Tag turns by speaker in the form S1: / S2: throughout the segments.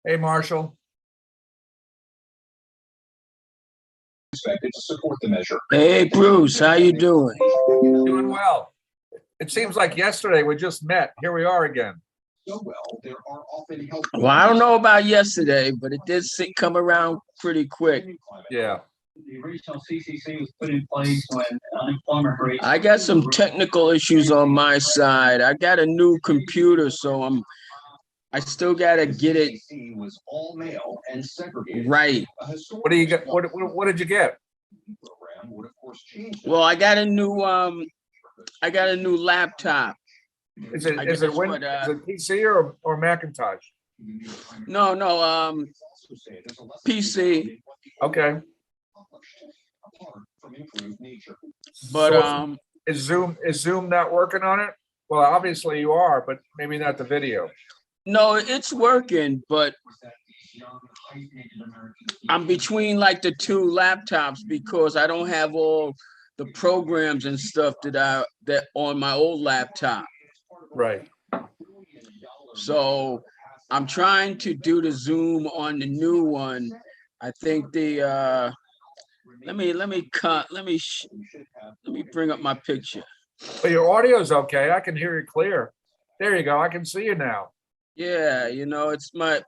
S1: Hey, Marshall.
S2: Expected to support the measure.
S3: Hey, Bruce, how you doing?
S1: Doing well. It seems like yesterday we just met. Here we are again.
S2: So well, there are often health.
S3: Well, I don't know about yesterday, but it did come around pretty quick.
S1: Yeah.
S4: The original CCC was put in place when unemployment rate.
S3: I got some technical issues on my side. I got a new computer, so I still gotta get it
S2: CCC was all male and segregated.
S3: right.
S1: What do you get? What did you get?
S2: Program would of course change.
S3: Well, I got a new laptop.
S1: Is it
S3: I
S1: is
S3: guess
S1: it
S3: what,
S1: is it PC or Macintosh?
S3: No, PC.
S1: Okay.
S2: Apart from improved nature.
S3: But
S1: So is Zoom not working on it? Well, obviously you are, but maybe not the video.
S3: no, it's working, but I'm between like the two laptops because I don't have all the programs and stuff that on my old laptop.
S1: Right.
S3: So I'm trying to do the Zoom on the new one. I think let me bring up my picture.
S1: But your audio's okay. I can hear you clear. There you go. I can see you now.
S3: Yeah, it's my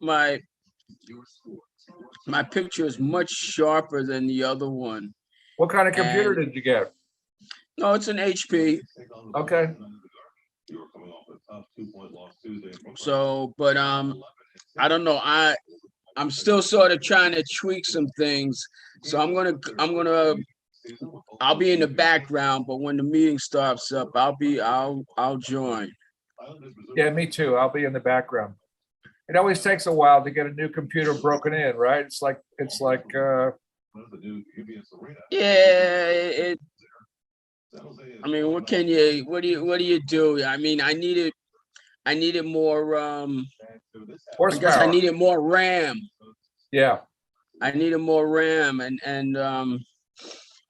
S3: picture is much sharper than the other one.
S1: What kind of computer
S3: And-
S1: did you get?
S3: No, it's an HP.
S1: Okay.
S3: So, but I don't know. I'm still sort of trying to tweak some things. So I'll be in the background, but when the meeting starts up, I'll join.
S1: Yeah, me too. I'll be in the background. It always takes a while to get a new computer broken in, right? It's like
S3: Yeah, I mean, what do you do? I mean, I needed more I guess I
S1: horsepower.
S3: needed more RAM.
S1: Yeah.
S3: I needed more RAM and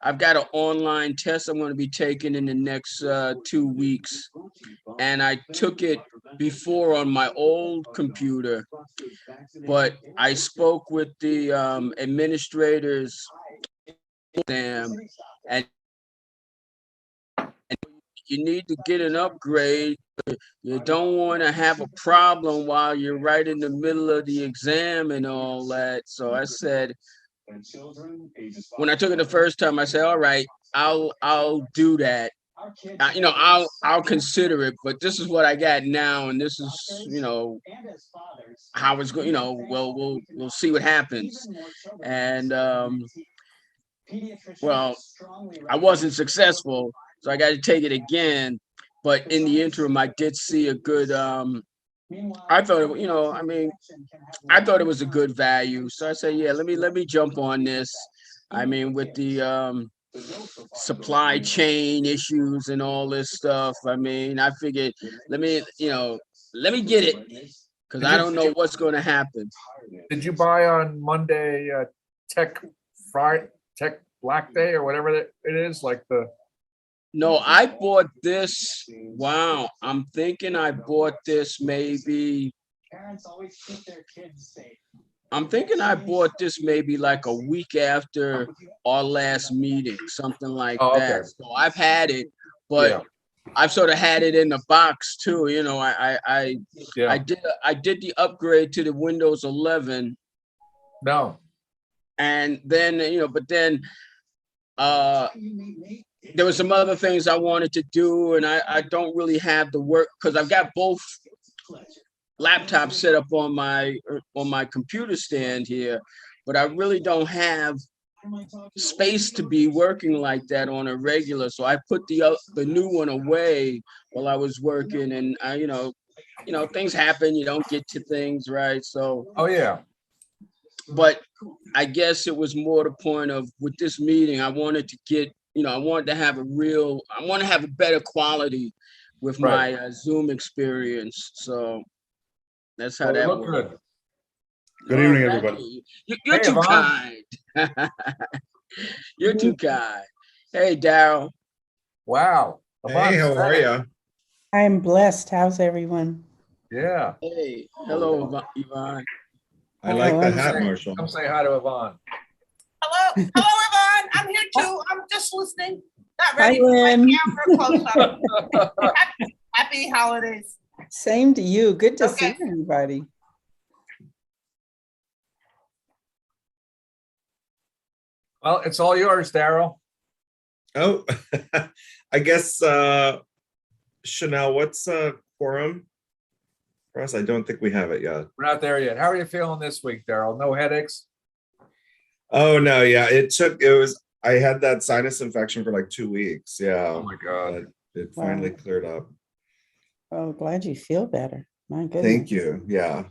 S3: I've got an online test I'm going to be taking in the next 2 weeks. And I took it before on my old computer, but I spoke with the administrators and you need to get an upgrade. You don't want to have a problem while you're right in the middle of the exam and all that. So I said, when I took it the first time, I said, all right, I'll do that. I'll consider it, but this is what I got now, and this is, how it's going. Well, we'll see what happens. And well, I wasn't successful, so I got to take it again. But in the interim, I did see a good. I thought I thought it was a good value. So I said, yeah, let me jump on this. I mean, with the supply chain issues and all this stuff. I mean, I figured let me get it because I don't know what's going to happen.
S1: Did you buy on Monday Tech Black Day or whatever it is? Like the
S3: No, I bought this. Wow, I'm thinking I bought this maybe.
S4: Parents always keep their kids safe.
S3: I'm thinking I bought this maybe like a week after our last meeting, something like
S1: Oh,
S3: that.
S1: okay.
S3: So I've had it, but
S1: Yeah.
S3: I've sort of had it in the box too.
S1: Yeah.
S3: I did the upgrade to the Windows 11,
S1: No.
S3: and then but then there were some other things I wanted to do, and I don't really have the work because I've got both laptops set up on my computer stand here, but I really don't have space to be working like that on a regular. So I put the new one away while I was working, and I things happen. You don't get to things, right? So
S1: Oh yeah.
S3: but I guess it was more the point of with this meeting, I wanted to get, I wanted to have a better quality with
S1: Right.
S3: my Zoom experience. So that's how
S1: Well, you
S3: that
S1: look
S3: worked.
S1: good.
S5: Good
S3: Oh,
S5: evening,
S3: thank
S5: everybody.
S3: you. You're
S1: Hey,
S3: too
S1: Yvonne.
S3: kind. You're too kind. Hey, Daryl.
S1: Wow.
S5: Hey, how are you?
S6: I'm blessed. How's everyone?
S1: Yeah.
S3: Hey, hello, Yvonne.
S5: I like the
S6: Oh,
S5: hat,
S1: Say-
S5: Marshall.
S1: Come say hi to Yvonne.
S7: Hello, Yvonne. I'm here too. I'm just listening. Not
S6: Hi,
S7: ready for my
S6: Lynn.
S7: camera close up. Happy holidays.
S6: Same to you. Good to see
S7: Okay.
S6: everybody.
S1: Well, it's all yours, Daryl.
S5: Oh, I guess, Chanel, what's quorum for us? I don't think we have it yet.
S1: We're not there yet. How are you feeling this week, Daryl? No headaches?
S5: Oh, no, yeah, I had that sinus infection for like 2 weeks.
S1: Oh
S5: Yeah.
S1: my God.
S5: But it finally
S6: Wow.
S5: cleared up.
S6: Oh, glad you feel better. My goodness.
S5: Thank you. Yeah.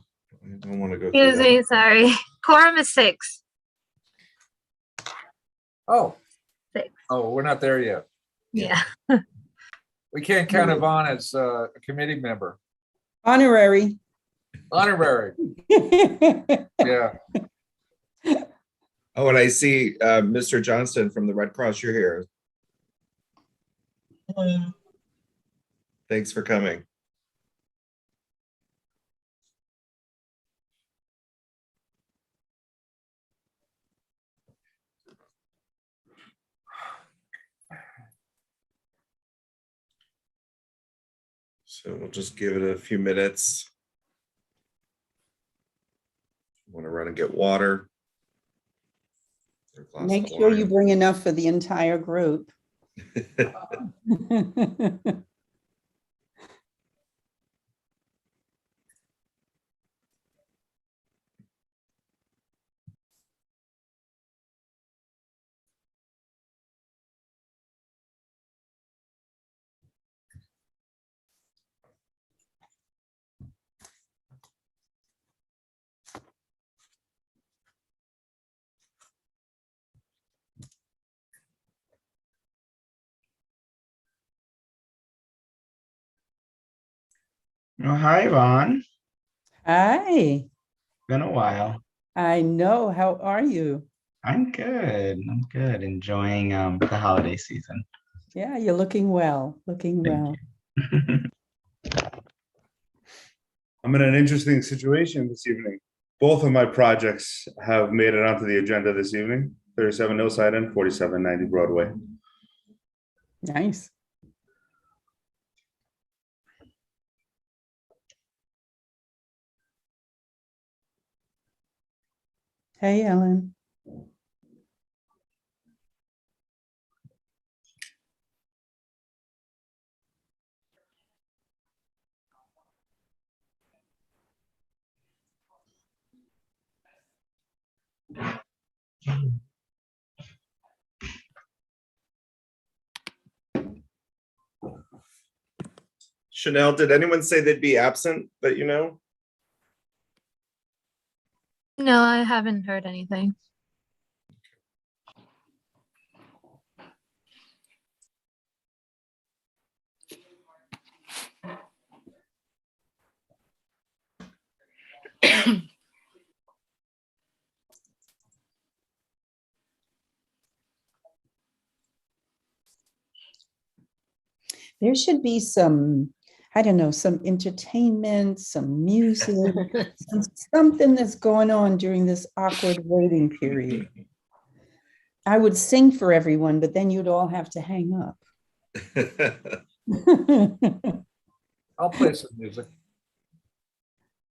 S5: I don't want to go through
S8: Excuse
S5: that.
S8: me, sorry. Quorum is 6.
S1: Oh.
S8: 6.
S1: Oh, we're not there yet.
S8: Yeah.
S1: We can't count Yvonne as a committee member.
S6: Honorary.
S1: Honorary, yeah.
S5: Oh, and I see Mr. Johnston from the Red Cross. You're here. Thanks for coming. So we'll just give it a few minutes. Want to run and get water. Or a glass
S6: Make
S5: of
S6: sure you
S5: wine.
S6: bring enough for the entire group.
S9: Oh, hi, Yvonne.
S6: Hi,
S9: Been a while.
S6: I know. How are you?
S9: I'm good. I'm good. Enjoying the holiday season.
S6: Yeah, you're looking well, looking
S9: Thank
S6: well.
S10: I'm in an interesting situation this evening. Both of my projects have made it onto the agenda this evening. 37 Hillside and 4790 Broadway.
S6: Nice. Hey, Ellen.
S5: Chanel, did anyone say they'd be absent that you know?
S8: No, I haven't heard anything.
S6: There should be some, I don't know, some entertainment, some music, something that's going on during this awkward waiting period. I would sing for everyone, but then you'd all have to hang up.
S1: I'll play some music.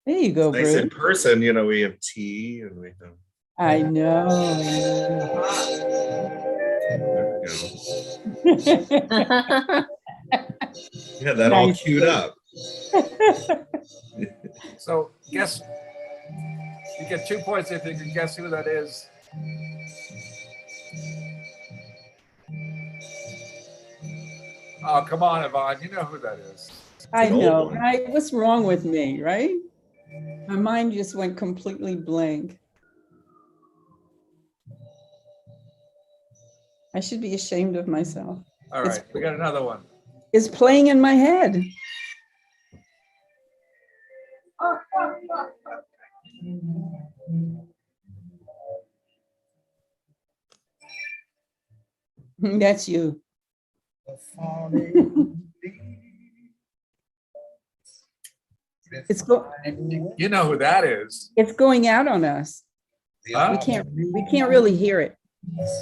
S6: There you go,
S5: Nice in
S6: Bruce.
S5: person, you know, we have tea and we have.
S6: I know.
S5: There we go. Yeah, that all
S6: Nice.
S5: queued up.
S1: So guess, you get 2 points if you can guess who that is. Oh, come on, Yvonne, you know who that is.
S6: I
S5: an old
S6: know,
S5: one.
S6: right? What's wrong with me, right? My mind just went completely blank. I should be ashamed of myself.
S1: All right, we got another one.
S6: It's playing in my head. That's you. It's go,
S1: You know who that is.
S6: it's going out on us.
S1: Huh?
S6: We can't really hear it.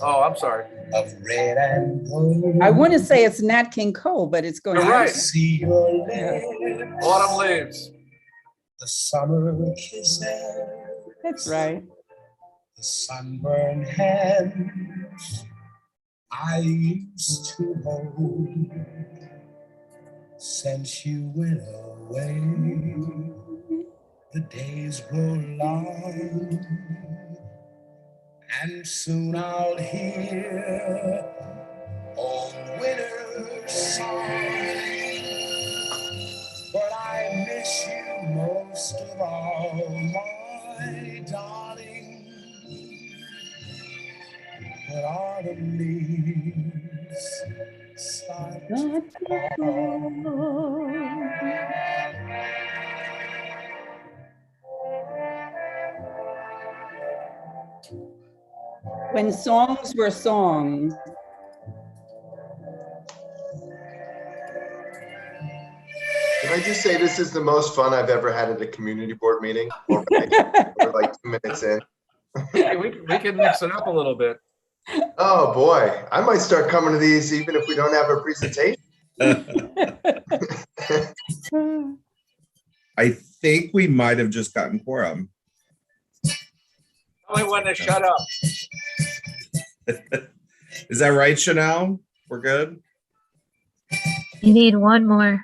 S1: Oh, I'm sorry.
S11: Of red and gold.
S6: I want to say it's Nat King Cole, but it's going
S1: You're
S6: out.
S1: right.
S11: See your
S6: Yeah.
S11: lips,
S1: Autumn leaves.
S11: the summer kisses,
S6: That's right.
S11: the sunburned hands I used to hold. Since you went away, the days grow long, and soon I'll hear old winter's song. But I miss you most of all, my darling. When autumn leaves start to fall.
S6: When songs were songs.
S12: Can I just say this is the most fun I've ever had at a community board meeting? Already. We're like 2 minutes in.
S1: Hey, we can mix it up a little bit.
S12: Oh, boy. I might start coming to these even if we don't have a presentation.
S5: I think we might have just gotten quorum.
S1: Tell me when to shut up.
S5: Is that right, Chanel? We're good?
S8: You need one more.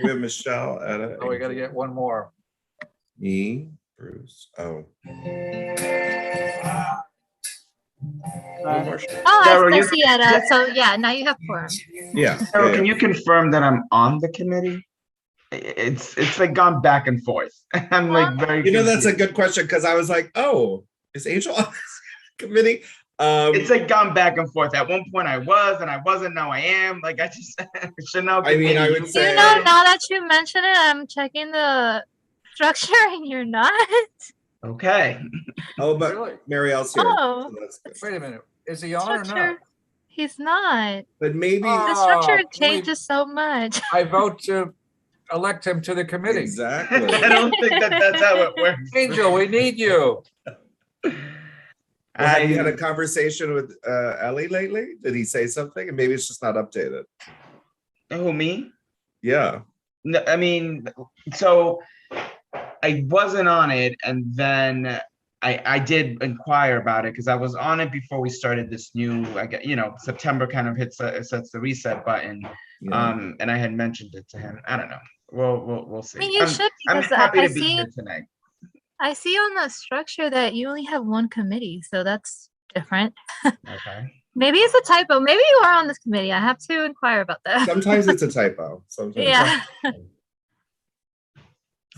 S5: We have Michelle, Etta,
S1: Oh, we gotta get one more.
S5: me, Bruce. Oh. One more.
S8: Oh,
S9: Sarah,
S8: I
S9: you-
S8: see it. So yeah, now you have quorum.
S5: Yeah.
S9: Carol,
S5: yeah,
S9: can
S5: yeah.
S9: you confirm that I'm on the committee? It's like gone back and forth. I'm like very.
S5: You know, that's a
S9: confused.
S5: good question because I was like, oh, is Angel on this committee?
S9: It's like gone back and forth. At one point I was and I wasn't. Now I am. Like I just Chanel.
S5: I mean, I would
S8: You
S5: say.
S8: know, now that you mention it, I'm checking the structure and you're not.
S9: Okay.
S5: Oh, but
S1: Really?
S5: Marielle's here.
S8: Oh.
S5: So that's good.
S1: Wait a minute. Is he on or not?
S8: Structure. He's not.
S5: But maybe
S8: The structure
S1: Oh,
S8: changes so much.
S1: I vote to elect him to the committee.
S5: exactly.
S9: I don't think that's how it works.
S1: Angel, we need you.
S5: Well, have you had a
S9: I-
S5: conversation with Ellie lately? Did he say something? And maybe it's just not updated.
S9: Who, me?
S5: Yeah.
S9: No, I mean, so I wasn't on it, and then I did inquire about it because I was on it before we started this new. I get, September kind of sets the reset button.
S5: Yeah.
S9: And I had mentioned it to him. I don't know. We'll see.
S8: I mean, you should
S9: I'm
S8: because
S9: happy
S8: I
S9: to be
S8: see
S9: here tonight.
S8: I see on the structure that you only have one committee, so that's different.
S9: Okay.
S8: Maybe it's a typo. Maybe you are on this committee. I have to inquire about that.
S5: Sometimes it's a typo. Sometimes.
S8: Yeah.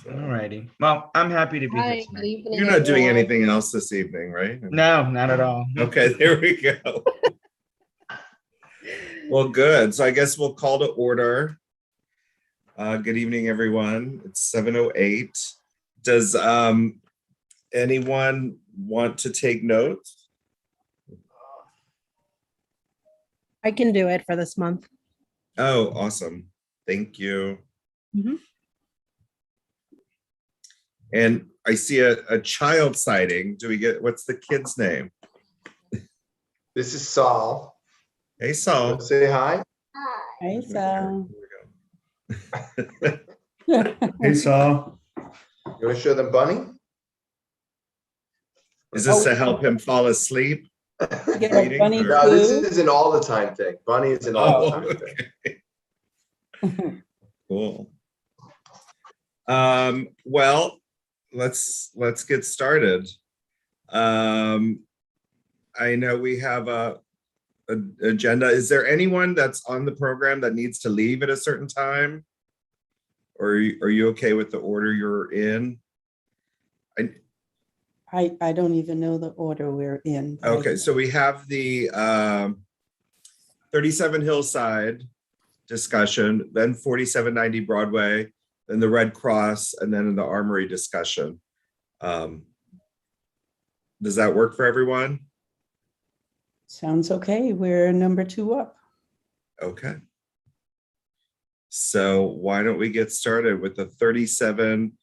S9: Alrighty. Well, I'm happy to be here tonight.
S5: You're not doing anything else this evening, right?
S9: No, not at all.
S5: Okay, there we go. Well, good. So I guess we'll call to order. Good evening, everyone. It's 7:08. Does anyone want to take notes?
S13: I can do it for this month.
S5: Oh, awesome. Thank you.
S13: Mhm.
S5: And I see a child sighting. Do we get, what's the kid's name?
S12: This is Saul.
S5: Hey, Saul.
S12: Say hi.
S6: Hey, Sal.
S10: Hey, Saul.
S12: You want to show them Bunny?
S5: Is this to help him fall asleep?
S6: Get a
S5: Reading
S6: bunny
S5: or-
S12: No, this
S6: clue.
S12: is an all the time thing. Bunny is an all the
S5: Oh,
S12: time thing.
S5: Cool. Well, let's get started. I know we have a agenda. Is there anyone that's on the program that needs to leave at a certain time? Or are you okay with the order you're in?
S6: I don't even know the order we're in. but I-
S5: Okay, so we have the 37 Hillside discussion, then 4790 Broadway, then the Red Cross, and then the Armory discussion. Does that work for everyone?
S6: Sounds okay. We're number 2 up.
S5: Okay. So why don't we get started with the 37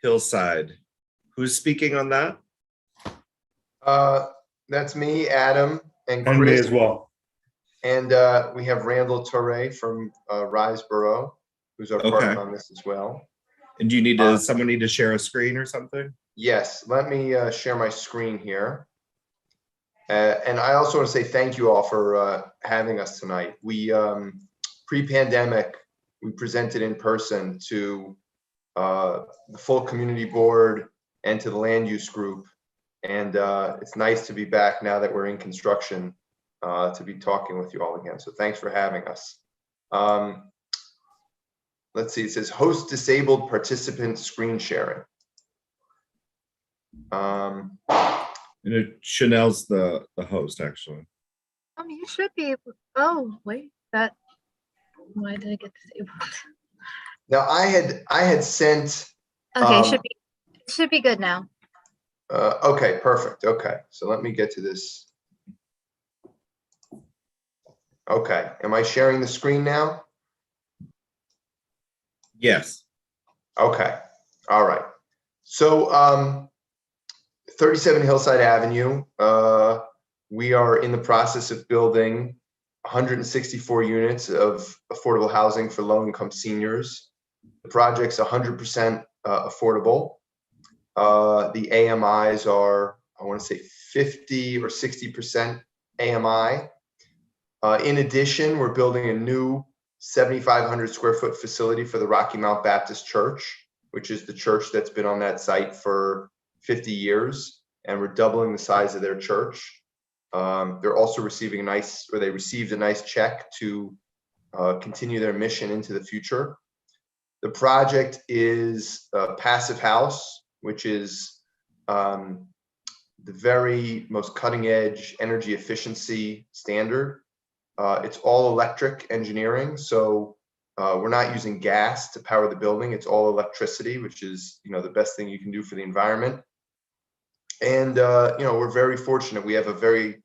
S5: Hillside. Who's speaking on that?
S12: That's me, Adam, and
S10: And me
S12: Chris.
S10: as well.
S12: And we have Randall Torre from Riseboro, who's our partner
S5: Okay.
S12: on this as well.
S5: And do you need to, someone need to share a screen or something?
S12: Yes, let me share my screen here. And I also want to say thank you all for having us tonight. We, pre-pandemic, we presented in person to the full community board and to the land use group. And it's nice to be back now that we're in construction to be talking with you all again. So thanks for having us. Let's see, it says host disabled participant screen sharing.
S5: Chanel's the host, actually.
S8: You should be able. Oh, wait, that. Why did I get disabled?
S12: Now I had sent.
S8: Okay, should be good now.
S12: Okay, perfect. Okay, so let me get to this. Okay, am I sharing the screen now?
S5: Yes.
S12: Okay, all right. So 37 Hillside Avenue, we are in the process of building 164 units of affordable housing for low-income seniors. The project's 100% affordable. The AMIs are, I want to say 50 or 60% AMI. In addition, we're building a new 7,500 square foot facility for the Rocky Mount Baptist Church, which is the church that's been on that site for 50 years. And we're doubling the size of their church. They're also receiving they received a nice check to continue their mission into the future. The project is a passive house, which is the very most cutting edge energy efficiency standard. It's all electric engineering, so we're not using gas to power the building. It's all electricity, which is the best thing you can do for the environment. And we're very fortunate. We have a very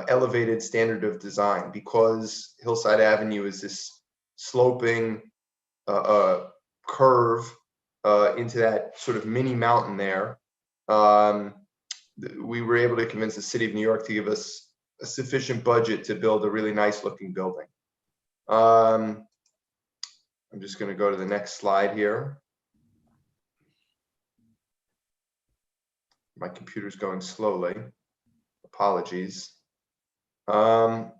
S12: elevated standard of design because Hillside Avenue is this sloping curve into that sort of mini mountain there. We were able to convince the city of New York to give us a sufficient budget to build a really nice looking building. I'm just going to go to the next slide here. My computer's going slowly. Apologies. Well,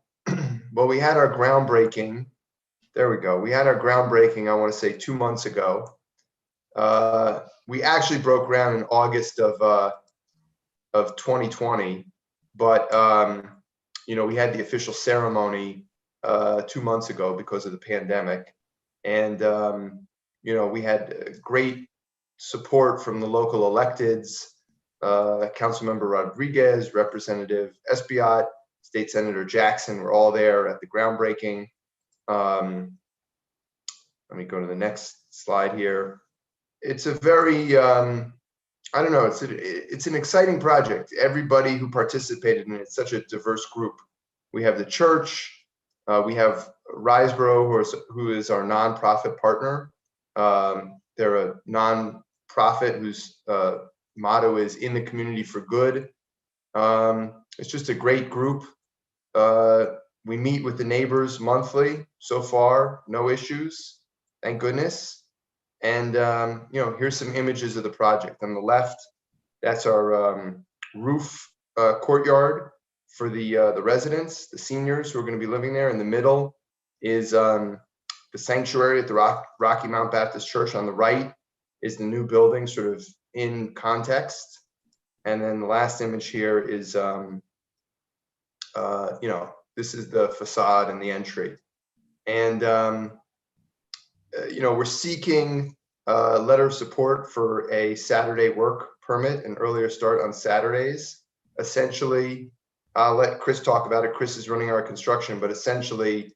S12: we had our groundbreaking. There we go. We had our groundbreaking, I want to say 2 months ago. We actually broke ground in August of 2020, but we had the official ceremony 2 months ago because of the pandemic. And we had great support from the local electeds, Councilmember Rodriguez, Representative Espiat, State Senator Jackson were all there at the groundbreaking. Let me go to the next slide here. It's a very, I don't know, it's an exciting project. Everybody who participated in it, it's such a diverse group. We have the church, we have Riseboro, who is our nonprofit partner. They're a nonprofit whose motto is "In the Community for Good." It's just a great group. We meet with the neighbors monthly. So far, no issues, thank goodness. And here's some images of the project. On the left, that's our roof courtyard for the residents, the seniors who are going to be living there. In the middle is the sanctuary at the Rocky Mount Baptist Church. On the right is the new building, sort of in context. And then the last image here is, this is the facade and the entry. And, we're seeking a letter of support for a Saturday work permit, an earlier start on Saturdays. Essentially, I'll let Chris talk about it. Chris is running our construction, but essentially,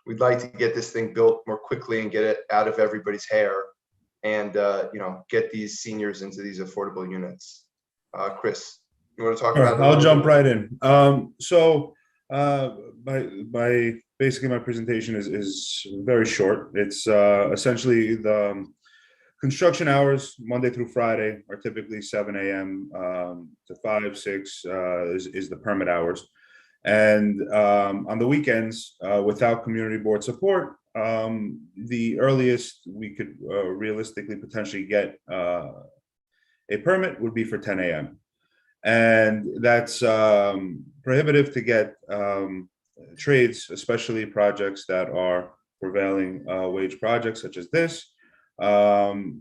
S12: we'd like to get this thing built more quickly and get it out of everybody's hair and, get these seniors into these affordable units. Chris, you want to talk about that?
S10: I'll jump right in. Basically my presentation is very short. It's essentially the Construction hours, Monday through Friday, are typically 7 a.m. To 5, 6 is the permit hours. And on the weekends, without community board support, the earliest we could realistically potentially get a permit would be for 10 a.m. And that's prohibitive to get trades, especially projects that are prevailing wage projects such as this, to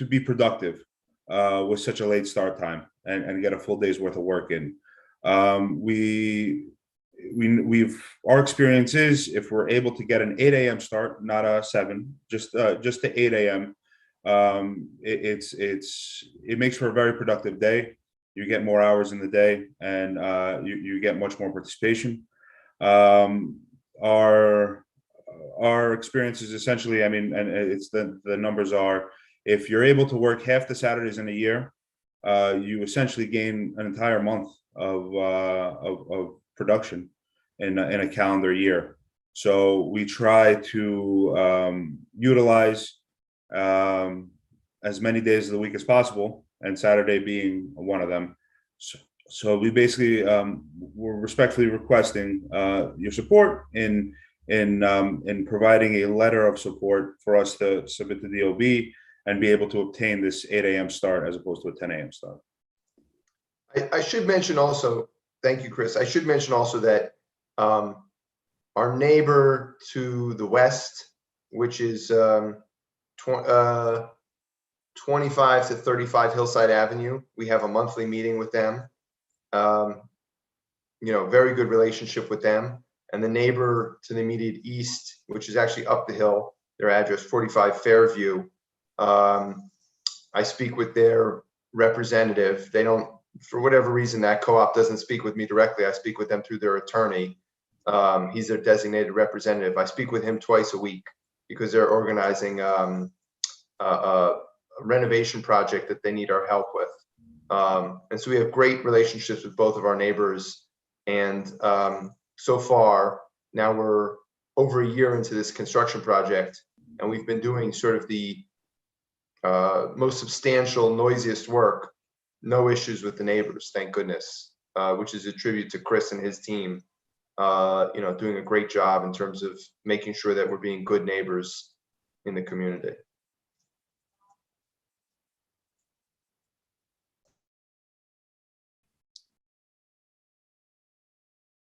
S10: be productive with such a late start time and get a full day's worth of work in. Our experience is if we're able to get an 8 a.m. start, not a 7, just the 8 a.m. It makes for a very productive day. You get more hours in the day, and you get much more participation. Our experience is essentially, I mean, and it's the numbers are, if you're able to work half the Saturdays in a year, you essentially gain an entire month of production in a calendar year. So we try to utilize as many days of the week as possible, and Saturday being one of them. So we basically we're respectfully requesting your support in providing a letter of support for us to submit to DOB and be able to obtain this 8 a.m. start as opposed to a 10 a.m. start.
S12: I should mention also, thank you, Chris. I should mention also that our neighbor to the west, which is 25 to 35 Hillside Avenue, we have a monthly meeting with them. Very good relationship with them. And the neighbor to the immediate east, which is actually up the hill, their address 45 Fairview. I speak with their representative. They don't, for whatever reason, that co-op doesn't speak with me directly. I speak with them through their attorney. He's their designated representative. I speak with him twice a week because they're organizing a renovation project that they need our help with. And so we have great relationships with both of our neighbors. And so far, now we're over a year into this construction project, and we've been doing sort of the most substantial, noisiest work. No issues with the neighbors, thank goodness, which is a tribute to Chris and his team, doing a great job in terms of making sure that we're being good neighbors in the community.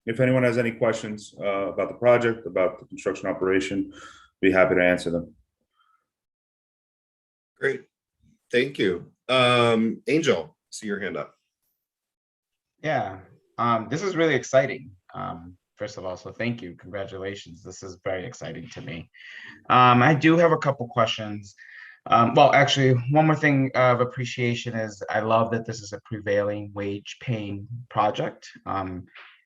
S10: If anyone has any questions about the project, about the construction operation, be happy to answer them.
S5: Great, thank you. Angel, see your hand up.
S9: Yeah, this is really exciting. First of all, so thank you, congratulations. This is very exciting to me. I do have a couple questions. Well, actually, one more thing of appreciation is I love that this is a prevailing wage paying project.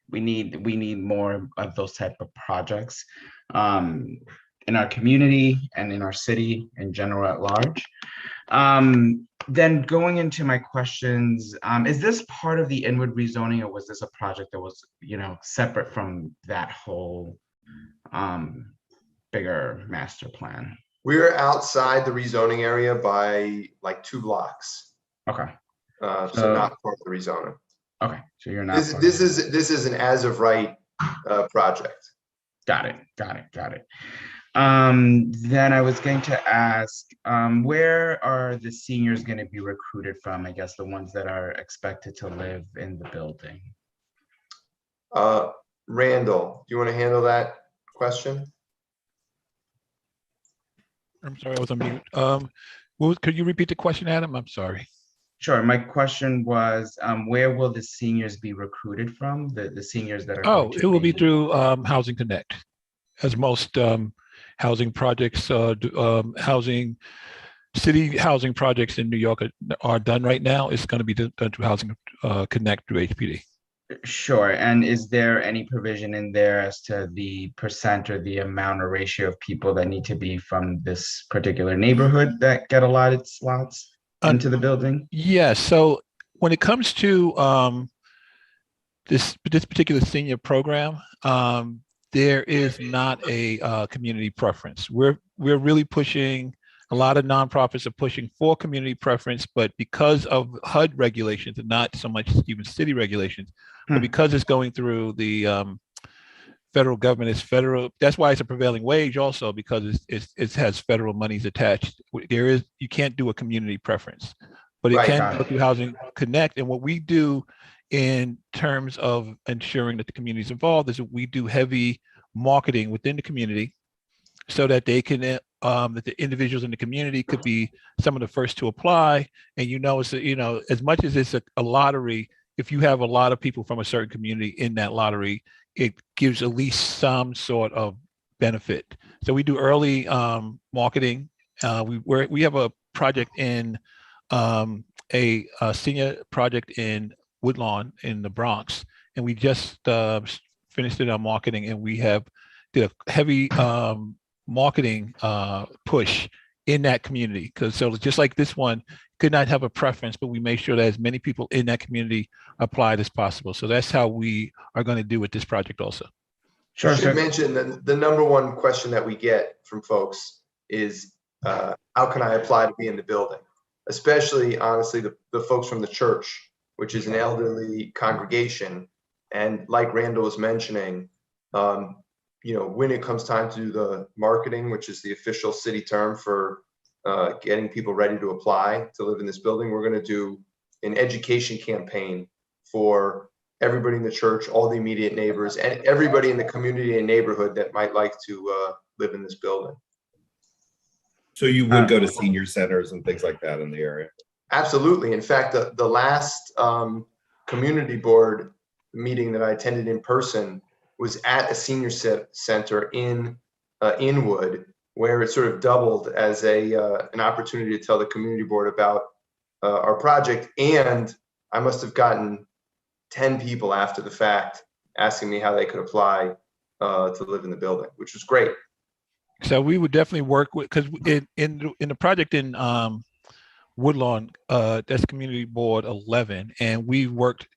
S9: We need more of those type of projects in our community and in our city in general at large. Then going into my questions, is this part of the inward rezoning, or was this a project that was, separate from that whole bigger master plan?
S12: We're outside the rezoning area by like 2 blocks.
S9: Okay.
S12: So not part of the rezoning.
S9: Okay, so you're not.
S12: This is an as of right project.
S9: Got it. Then I was going to ask, where are the seniors going to be recruited from? I guess the ones that are expected to live in the building.
S12: Randall, do you want to handle that question?
S14: I'm sorry, I was on mute. Could you repeat the question, Adam? I'm sorry.
S9: Sure. My question was, where will the seniors be recruited from? The seniors that are.
S14: Oh, it will be through Housing Connect, as most housing projects, city housing projects in New York are done right now. It's going to be done through Housing Connect through HPD.
S9: Sure. And is there any provision in there as to the percent or the amount or ratio of people that need to be from this particular neighborhood that get allotted slots into the building?
S14: Yes. So when it comes to this particular senior program, there is not a community preference. We're really pushing A lot of nonprofits are pushing for community preference, but because of HUD regulations and not so much even city regulations, but because it's going through the federal government, it's federal. That's why it's a prevailing wage also, because it has federal monies attached. You can't do a community preference, but it
S12: Right.
S14: can go through Housing Connect. And what we do in terms of ensuring that the community is involved is that we do heavy marketing within the community so that they can that the individuals in the community could be some of the first to apply. And it's as much as it's a lottery, if you have a lot of people from a certain community in that lottery, it gives at least some sort of benefit. So we do early marketing. We have a project in a senior project in Woodlawn in the Bronx, and we just finished it on marketing, and we did a heavy marketing push in that community. So just like this one could not have a preference, but we made sure that as many people in that community applied as possible. So that's how we are going to do with this project also.
S12: I should mention that the number one question that we get from folks is, how can I apply to be in the building? Especially, honestly, the folks from the church, which is an elderly congregation. And like Randall was mentioning, when it comes time to do the marketing, which is the official city term for getting people ready to apply to live in this building, we're going to do an education campaign for everybody in the church, all the immediate neighbors, and everybody in the community and neighborhood that might like to live in this building.
S5: So you would go to senior centers and things like that in the area?
S12: Absolutely. In fact, the last community board meeting that I attended in person was at a senior center in Inwood, where it sort of doubled as an opportunity to tell the community board about our project. And I must have gotten 10 people after the fact asking me how they could apply to live in the building, which was great.
S14: So we would definitely work with, because in the project in Woodlawn, that's Community Board 11, and we worked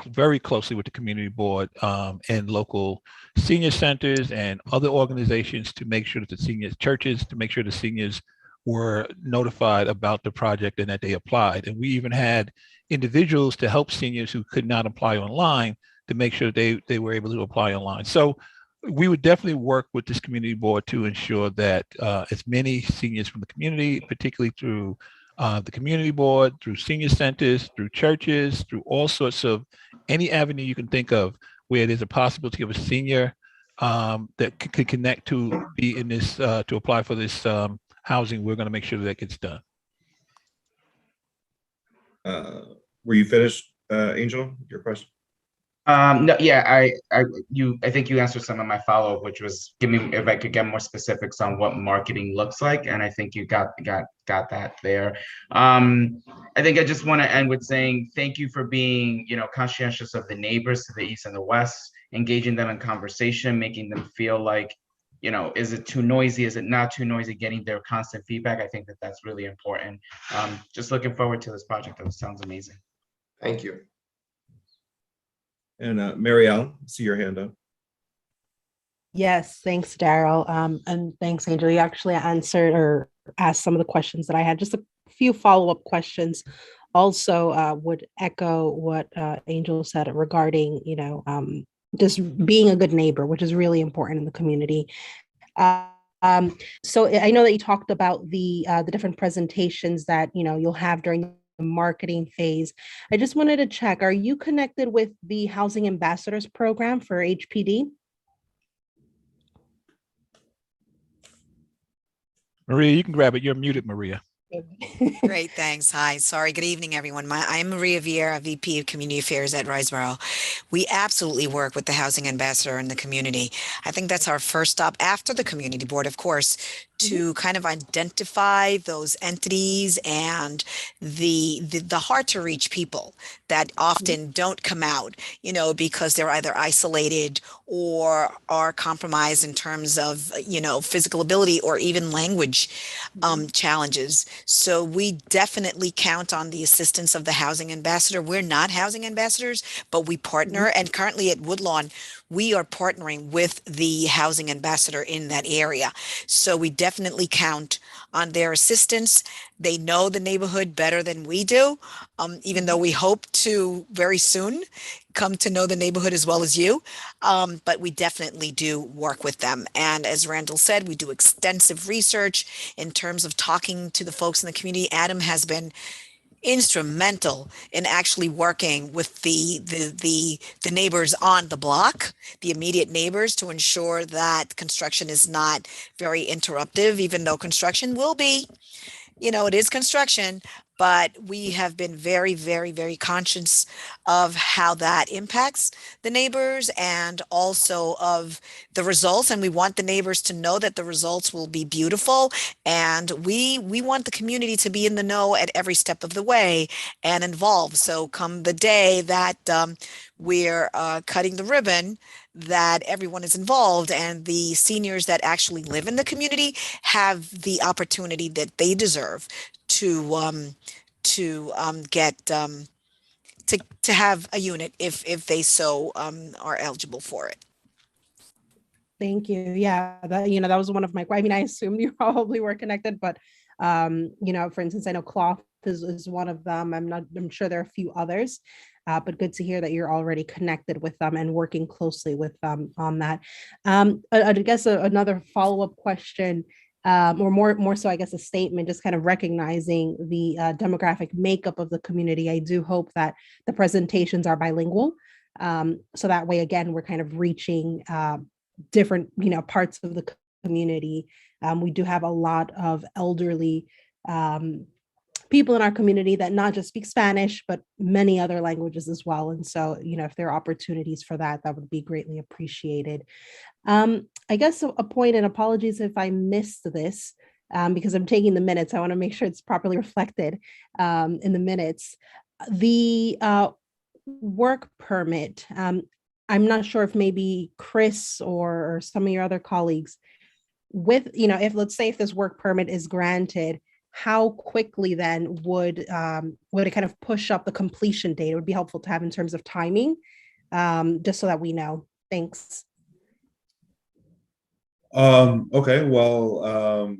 S14: very closely with the community board and local senior centers and other organizations to make sure that the senior churches, to make sure the seniors were notified about the project and that they applied. And we even had individuals to help seniors who could not apply online to make sure they were able to apply online. So we would definitely work with this community board to ensure that as many seniors from the community, particularly through the community board, through senior centers, through churches, through all sorts of any avenue you can think of where there's a possibility of a senior that could connect to be in this, to apply for this housing, we're going to make sure that gets done.
S5: Were you finished, Angel, your question?
S9: No, yeah, I think you answered some of my follow-up, which was give me if I could get more specifics on what marketing looks like, and I think you got that there. I think I just want to end with saying thank you for being, conscientious of the neighbors to the east and the west, engaging them in conversation, making them feel like, is it too noisy? Is it not too noisy? Getting their constant feedback. I think that that's really important. Just looking forward to this project. That sounds amazing.
S12: Thank you.
S5: And Marielle, see your hand up.
S13: Yes, thanks, Daryl. And thanks, Angel. You actually answered or asked some of the questions that I had. Just a few follow-up questions. Also, would echo what Angel said regarding, just being a good neighbor, which is really important in the community. So I know that you talked about the different presentations that you'll have during the marketing phase. I just wanted to check, are you connected with the Housing Ambassadors program for HPD?
S14: Maria, you can grab it. You're muted, Maria.
S15: Great, thanks. Hi, sorry. Good evening, everyone. I'm Maria Vieira, VP of Community Affairs at Riseboro. We absolutely work with the Housing Ambassador in the community. I think that's our first stop after the community board, of course, to kind of identify those entities and the hard to reach people that often don't come out, because they're either isolated or are compromised in terms of, physical ability or even language challenges. So we definitely count on the assistance of the Housing Ambassador. We're not housing ambassadors, but we partner. And currently at Woodlawn, we are partnering with the housing ambassador in that area. So we definitely count on their assistance. They know the neighborhood better than we do, even though we hope to very soon come to know the neighborhood as well as you. But we definitely do work with them. And as Randall said, we do extensive research in terms of talking to the folks in the community. Adam has been instrumental in actually working with the neighbors on the block, the immediate neighbors, to ensure that construction is not very interruptive, even though construction will be, it is construction, but we have been very, very, very conscious of how that impacts the neighbors and also of the results. And we want the neighbors to know that the results will be beautiful. And we want the community to be in the know at every step of the way and involved. So come the day that we're cutting the ribbon, that everyone is involved and the seniors that actually live in the community have the opportunity that they deserve to get to have a unit if they so are eligible for it.
S13: Thank you. Yeah, that was one of my, I mean, I assumed you probably were connected, but for instance, I know Cloth is one of them. I'm sure there are a few others. But good to hear that you're already connected with them and working closely with them on that. I guess another follow-up question, or more so, I guess, a statement, just kind of recognizing the demographic makeup of the community. I do hope that the presentations are bilingual. So that way, again, we're kind of reaching different, parts of the community. We do have a lot of elderly people in our community that not just speak Spanish, but many other languages as well. And so, if there are opportunities for that, that would be greatly appreciated. I guess a point, and apologies if I missed this, because I'm taking the minutes. I want to make sure it's properly reflected in the minutes. The work permit, I'm not sure if maybe Chris or some of your other colleagues with, if let's say if this work permit is granted, how quickly then would it kind of push up the completion date? It would be helpful to have in terms of timing, just so that we know. Thanks.
S10: Okay, well,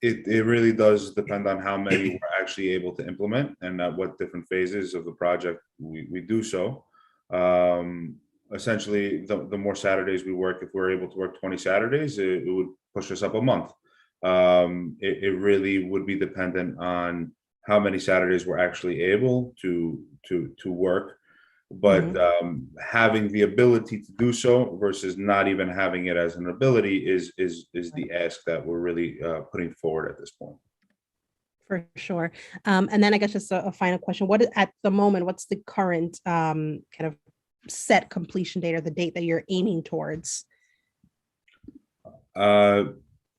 S10: it really does depend on how many we're actually able to implement and at what different phases of the project we do so. Essentially, the more Saturdays we work, if we're able to work 20 Saturdays, it would push us up a month. It really would be dependent on how many Saturdays we're actually able to work, but having the ability to do so versus not even having it as an ability is the ask that we're really putting forward at this point.
S13: For sure. And then I guess just a final question. At the moment, what's the current kind of set completion date or the date that you're aiming towards?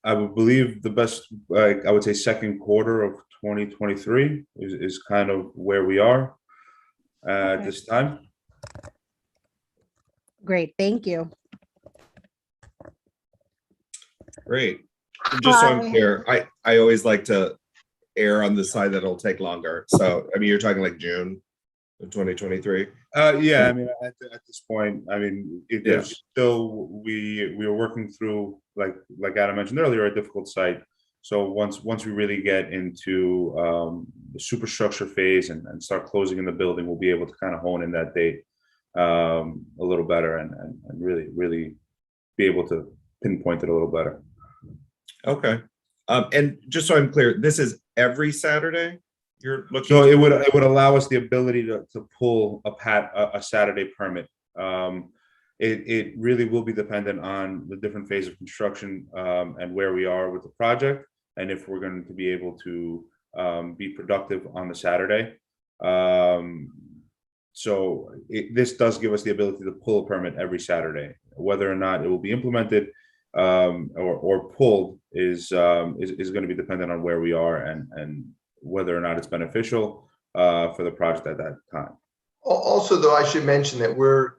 S10: I would believe the best, I would say second quarter of 2023 is kind of where we are at this time.
S13: Great, thank you.
S5: Great. And just so I'm clear, I always like to err on the side that it'll take longer. So, I mean, you're talking like June of 2023?
S10: Yeah, I mean, at this point, I mean, there's still, we are working through, like Adam mentioned earlier, a difficult site. So once we really get into the superstructure phase and start closing in the building, we'll be able to kind of hone in that date a little better and really be able to pinpoint it a little better.
S5: Okay. And just so I'm clear, this is every Saturday you're looking?
S10: So it would allow us the ability to pull a Saturday permit. It really will be dependent on the different phase of construction and where we are with the project, and if we're going to be able to be productive on the Saturday. So this does give us the ability to pull a permit every Saturday. Whether or not it will be implemented or pulled is going to be dependent on where we are and whether or not it's beneficial for the project at that time.
S12: Also, though, I should mention that we're,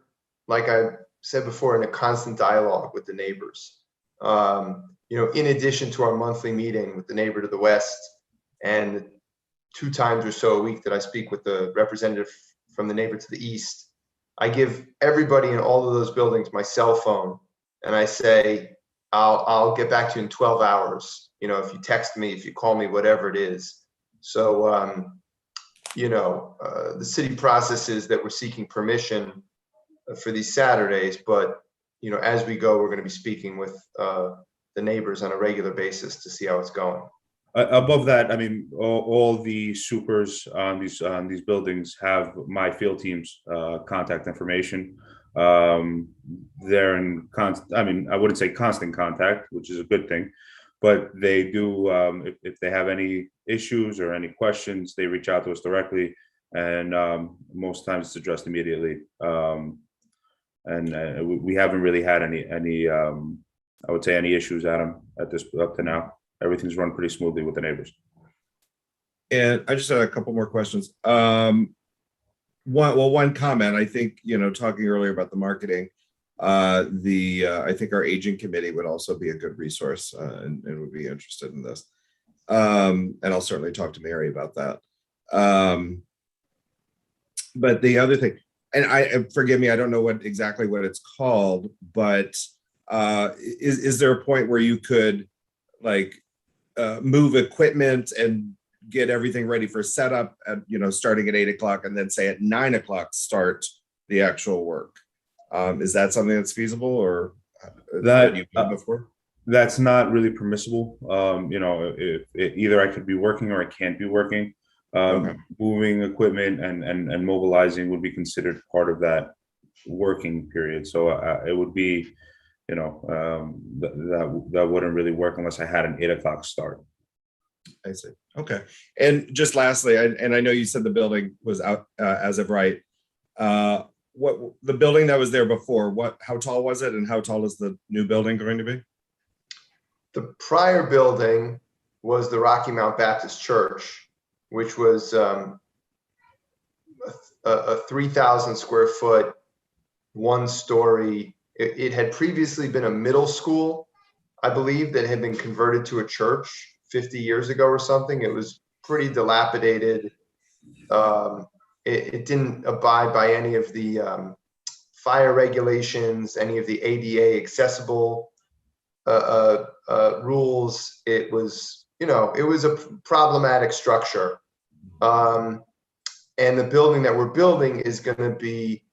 S12: like I said before, in a constant dialogue with the neighbors. In addition to our monthly meeting with the neighbor to the west, and 2 times or so a week that I speak with the representative from the neighbor to the east, I give everybody in all of those buildings my cell phone, and I say, I'll get back to you in 12 hours. You know, if you text me, if you call me, whatever it is. So, you know, the city processes that we're seeking permission for these Saturdays, but, you know, as we go, we're going to be speaking with the neighbors on a regular basis to see how it's going.
S10: Above that, I mean, all the supers on these buildings have my field team's contact information. They're in I mean, I wouldn't say constant contact, which is a good thing, but they do, if they have any issues or any questions, they reach out to us directly, and most times it's addressed immediately. And we haven't really had any I would say any issues, Adam, up to now. Everything's run pretty smoothly with the neighbors.
S5: And I just had a couple more questions. One comment, I think, you know, talking earlier about the marketing, I think our aging committee would also be a good resource and would be interested in this. And I'll certainly talk to Mary about that. But the other thing, and forgive me, I don't know exactly what it's called, but is there a point where you could like move equipment and get everything ready for setup at, you know, starting at 8 o'clock and then say at 9 o'clock start the actual work? Is that something that's feasible, or that you've done before?
S10: That's not really permissible. You know, either I could be working or I can't be working. Moving equipment and mobilizing would be considered part of that working period. So it would be, you know, that wouldn't really work unless I had an 8 o'clock start.
S5: I see. Okay. And just lastly, and I know you said the building was out as of right. What the building that was there before, how tall was it, and how tall is the new building going to be?
S12: The prior building was the Rocky Mount Baptist Church, which was a 3,000 square foot, 1-story. It had previously been a middle school, I believe, that had been converted to a church 50 years ago or something. It was pretty dilapidated. It didn't abide by any of the fire regulations, any of the ADA accessible rules. It was, you know, it was a problematic structure. And the building that we're building is going to be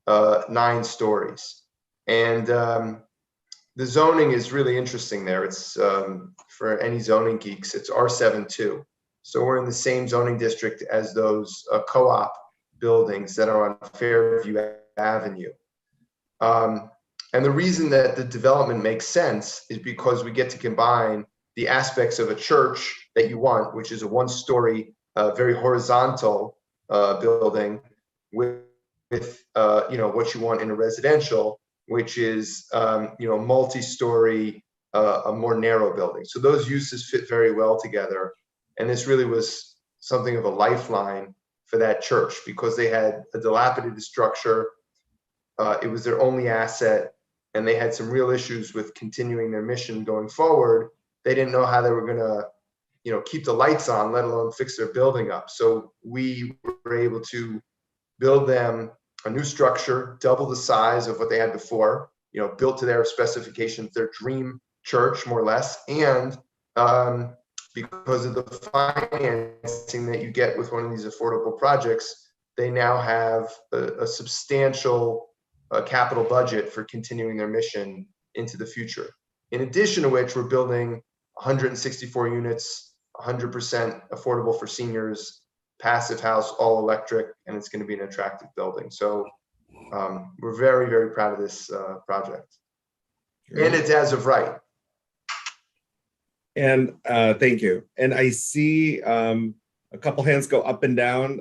S12: 9 stories. And the zoning is really interesting there. It's for any zoning geeks, it's R7-2. So we're in the same zoning district as those co-op buildings that are on Fairview Avenue. And the reason that the development makes sense is because we get to combine the aspects of a church that you want, which is a 1-story, very horizontal building, with you know, what you want in a residential, which is you know, multi-story, a more narrow building. So those uses fit very well together. And this really was something of a lifeline for that church because they had a dilapidated structure. It was their only asset, and they had some real issues with continuing their mission going forward. They didn't know how they were going to, you know, keep the lights on, let alone fix their building up. So we were able to build them a new structure, double the size of what they had before, you know, built to their specifications, their dream church, more or less. And because of the financing that you get with one of these affordable projects, they now have a substantial capital budget for continuing their mission into the future. In addition to which, we're building 164 units, 100% affordable for seniors, passive house, all electric, and it's going to be an attractive building. So we're very, very proud of this project. And it's as of right.
S5: And thank you. And I see a couple hands go up and down,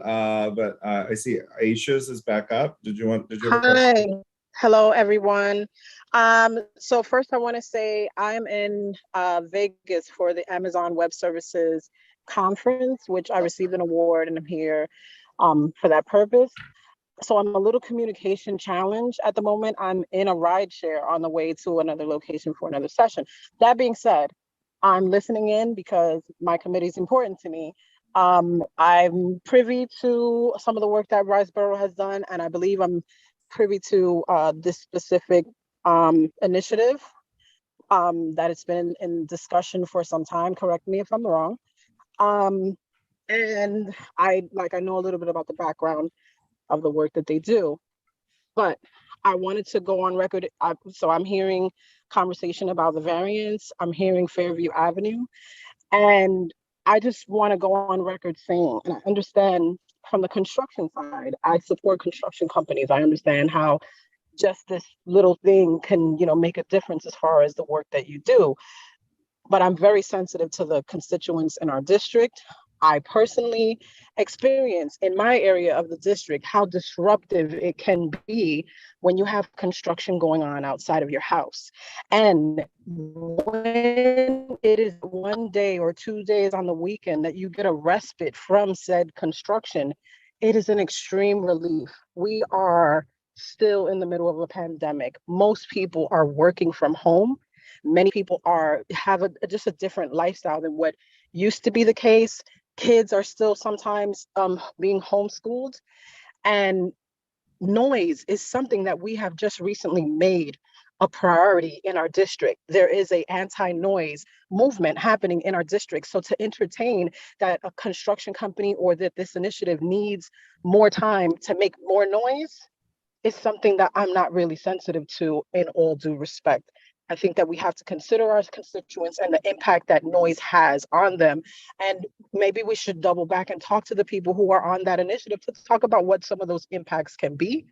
S5: but I see Aisha's is back up. Did you have a question?
S16: Hi. Hello, everyone. So first I want to say I'm in Vegas for the Amazon Web Services conference, which I received an award, and I'm here for that purpose. So I'm a little communication challenged at the moment. I'm in a ride share on the way to another location for another session. That being said, I'm listening in because my committee is important to me. I'm privy to some of the work that Riseboro has done, and I believe I'm privy to this specific initiative, that it's been in discussion for some time. Correct me if I'm wrong. And I know a little bit about the background of the work that they do, but I wanted to go on record. So I'm hearing conversation about the variance. I'm hearing Fairview Avenue, and I just want to go on record saying, and I understand from the construction side, I support construction companies. I understand how just this little thing can, make a difference as far as the work that you do. But I'm very sensitive to the constituents in our district. I personally experience in my area of the district how disruptive it can be when you have construction going on outside of your house. And when it is 1 day or 2 days on the weekend that you get a respite from said construction, it is an extreme relief. We are still in the middle of a pandemic. Most people are working from home. Many people have just a different lifestyle than what used to be the case. Kids are still sometimes being homeschooled, and noise is something that we have just recently made a priority in our district. There is an anti-noise movement happening in our district. So to entertain that a construction company or that this initiative needs more time to make more noise is something that I'm not really sensitive to, in all due respect. I think that we have to consider our constituents and the impact that noise has on them. And maybe we should double back and talk to the people who are on that initiative to talk about what some of those impacts can be.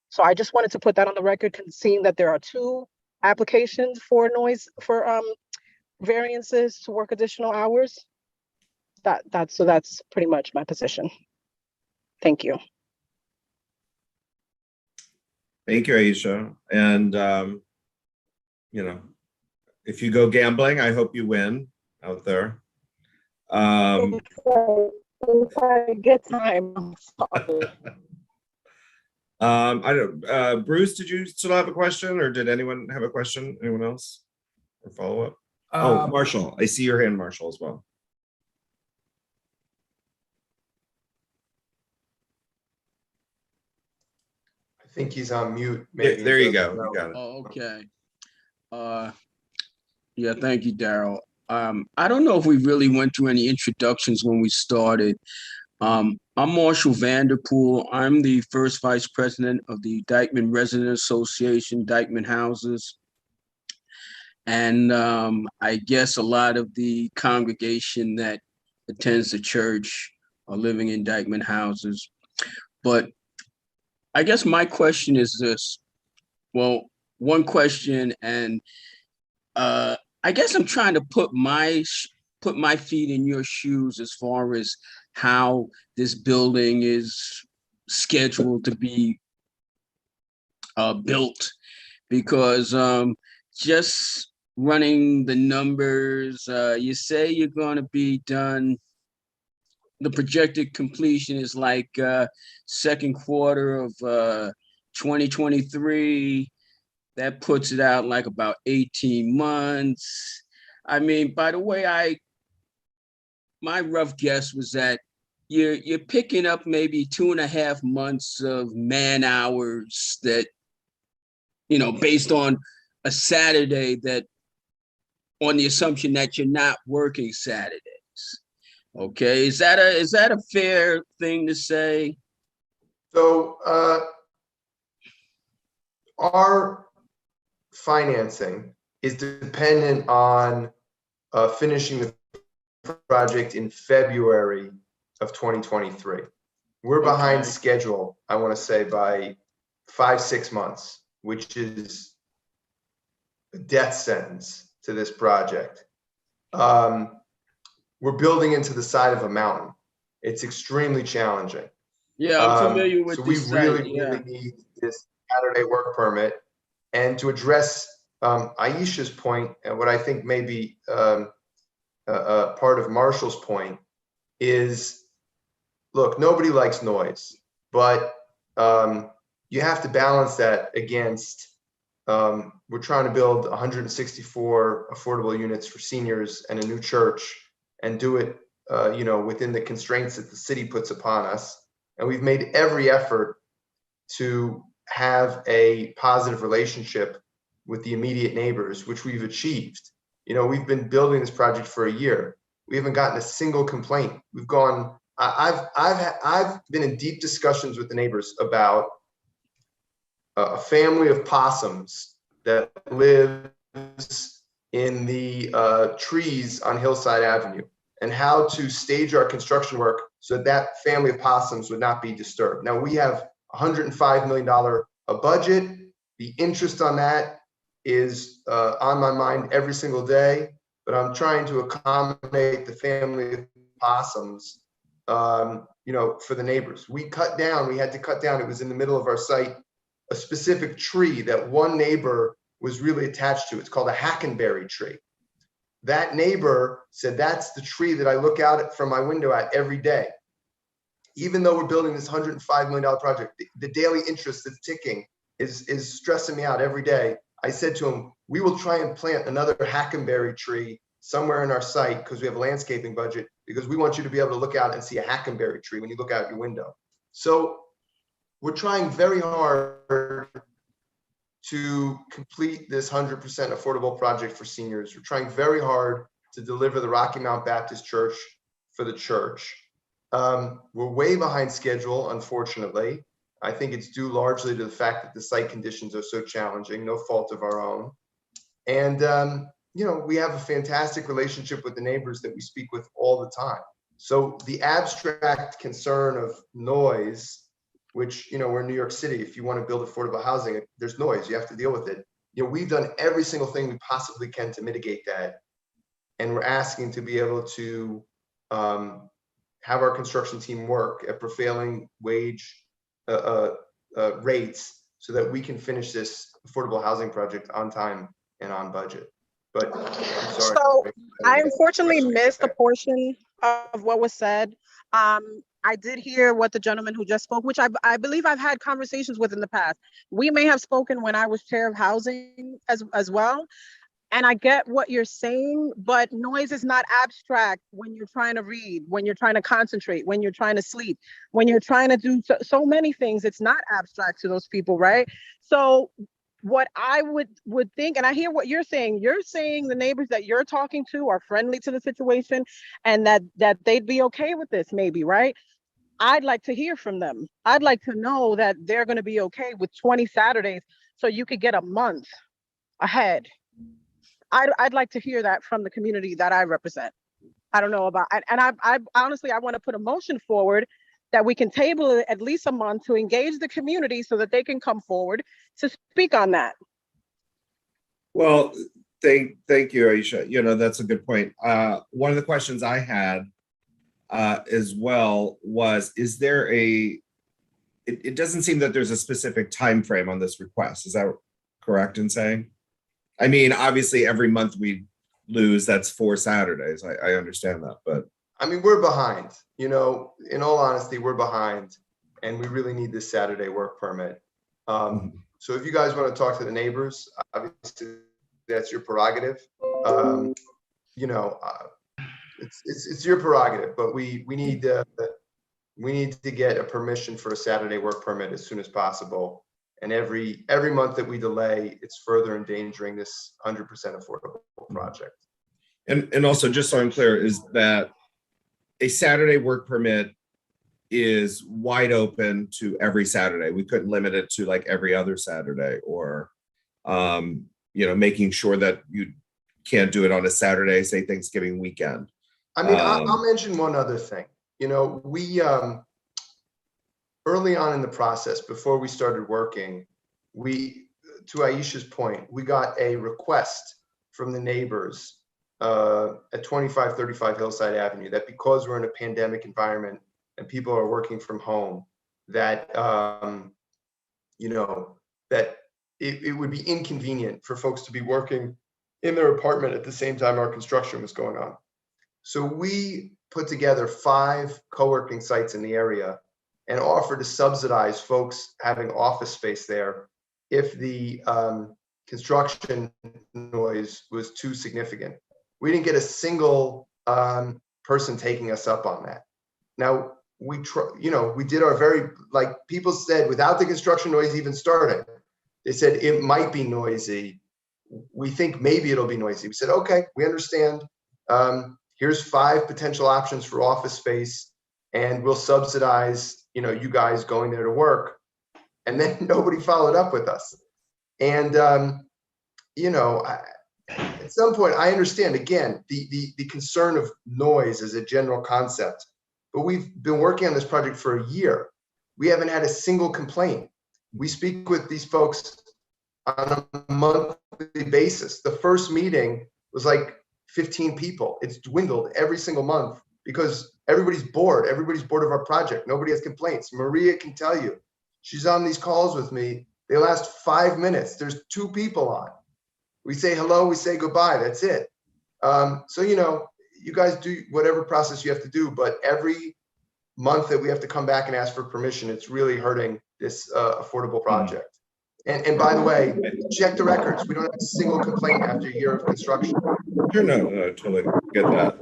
S16: So I just wanted to put that on the record, seeing that there are 2 applications for noise, for variances to work additional hours. That's pretty much my position. Thank you.
S5: Thank you, Aisha. And, if you go gambling, I hope you win out there.
S16: If I get time, I'm sorry.
S5: I don't, Bruce, did you still have a question, or did anyone have a question? Anyone else? Or follow up? Oh, Marshall, I see your hand, Marshall, as well.
S12: I think he's on mute. Maybe
S5: There
S12: he
S5: you
S12: doesn't
S5: go.
S12: know.
S5: You got it.
S3: Oh, okay. Yeah, thank you, Daryl. I don't know if we really went through any introductions when we started. I'm Marshall Vanderpool. I'm the first vice president of the Dyckman Resident Association, Dyckman Houses. And I guess a lot of the congregation that attends the church are living in Dyckman Houses. But I guess my question is this. Well, one question, and I guess I'm trying to put my feet in your shoes as far as how this building is scheduled to be built, because just running the numbers, you say you're going to be done. The projected completion is like second quarter of 2023. That puts it out like about 18 months. I mean, by the way, my rough guess was that you're picking up maybe 2.5 months of man hours that, based on a Saturday, that on the assumption that you're not working Saturdays. Okay, is that a fair thing to say?
S12: So our financing is dependent on finishing the project in February of 2023. We're behind
S3: Okay.
S12: schedule, I want to say, by 5-6 months, which is a death sentence to this project. We're building into the side of a mountain. It's extremely challenging.
S3: Yeah, I'm familiar with
S12: So we
S3: this site,
S12: really need this Saturday work permit. And to address Aisha's point, and what I think may be part of Marshall's point is, look, nobody likes noise, but you have to balance that against, we're trying to build 164 affordable units for seniors and a new church, and do it within the constraints that the city puts upon us. And we've made every effort to have a positive relationship with the immediate neighbors, which we've achieved. You know, we've been building this project for a year. We haven't gotten a single complaint. We've gone, I've been in deep discussions with the neighbors about a family of possums that lives in the trees on Hillside Avenue, and how to stage our construction work so that family of possums would not be disturbed. Now, we have $105 million a budget. The interest on that is on my mind every single day, but I'm trying to accommodate the family of possums, you know, for the neighbors. We had to cut down, it was in the middle of our site, a specific tree that one neighbor was really attached to. It's called a hackenberry tree. That neighbor said, that's the tree that I look out from my window at every day. Even though we're building this $105 million project, the daily interest that's ticking is stressing me out every day. I said to him, we will try and plant another hackenberry tree somewhere in our site because we have a landscaping budget, because we want you to be able to look out and see a hackenberry tree when you look out your window. So we're trying very hard to complete this 100% affordable project for seniors. We're trying very hard to deliver the Rocky Mount Baptist Church for the church. We're way behind schedule, unfortunately. I think it's due largely to the fact that the site conditions are so challenging, no fault of our own. And, you know, we have a fantastic relationship with the neighbors that we speak with all the time. So the abstract concern of noise, which, you know, we're in New York City. If you want to build affordable housing, there's noise, you have to deal with it. You know, we've done every single thing we possibly can to mitigate that. And we're asking to be able to have our construction team work at prevailing wage rates so that we can finish this affordable housing project on time and on budget. But I'm sorry.
S16: So I unfortunately missed a portion of what was said. I did hear what the gentleman who just spoke, which I believe I've had conversations with in the past. We may have spoken when I was chair of housing as well. And I get what you're saying, but noise is not abstract when you're trying to read, when you're trying to concentrate, when you're trying to sleep, when you're trying to do so many things. It's not abstract to those people, right? So what I would think, and I hear what you're saying the neighbors that you're talking to are friendly to the situation and that they'd be okay with this maybe, right? I'd like to hear from them. I'd like to know that they're going to be okay with 20 Saturdays so you could get a month ahead. I'd like to hear that from the community that I represent. I don't know about, and I honestly, I want to put a motion forward that we can table it at least a month to engage the community so that they can come forward to speak on that.
S5: Well, thank you, Aisha. You know, that's a good point. One of the questions I had as well was, is there it doesn't seem that there's a specific time frame on this request. Is that correct in saying? I mean, obviously every month we lose, that's 4 Saturdays. I understand that, but.
S12: I mean, we're behind, you know, in all honesty, we're behind and we really need this Saturday work permit. So if you guys want to talk to the neighbors, obviously that's your prerogative. You know, it's your prerogative, but we need to get a permission for a Saturday work permit as soon as possible. And every month that we delay, it's further endangering this 100% affordable project.
S5: And also, just so I'm clear, is that a Saturday work permit is wide open to every Saturday. We couldn't limit it to like every other Saturday, or you know, making sure that you can't do it on a Saturday, say Thanksgiving weekend.
S12: I mean, I'll mention one other thing. You know, we early on in the process, before we started working, to Aisha's point, we got a request from the neighbors at 2535 Hillside Avenue that because we're in a pandemic environment and people are working from home, that you know, that it would be inconvenient for folks to be working in their apartment at the same time our construction was going on. So we put together 5 co-working sites in the area and offered to subsidize folks having office space there if the construction noise was too significant. We didn't get a single person taking us up on that. Now, we did our very, like people said, without the construction noise even starting, they said it might be noisy. We think maybe it'll be noisy. We said, okay, we understand. Here's 5 potential options for office space, and we'll subsidize, you guys going there to work. And then nobody followed up with us. And, at some point, I understand, again, the concern of noise as a general concept, but we've been working on this project for a year. We haven't had a single complaint. We speak with these folks on a monthly basis. The first meeting was like 15 people. It's dwindled every single month because everybody's bored. Everybody's bored of our project. Nobody has complaints. Maria can tell you. She's on these calls with me. They last 5 minutes. There's 2 people on. We say hello, we say goodbye. That's it. So, you guys do whatever process you have to do, but every month that we have to come back and ask for permission, it's really hurting this affordable project. And by the way, check the records. We don't have a single complaint after a year of construction.
S5: Sure, no, totally get that.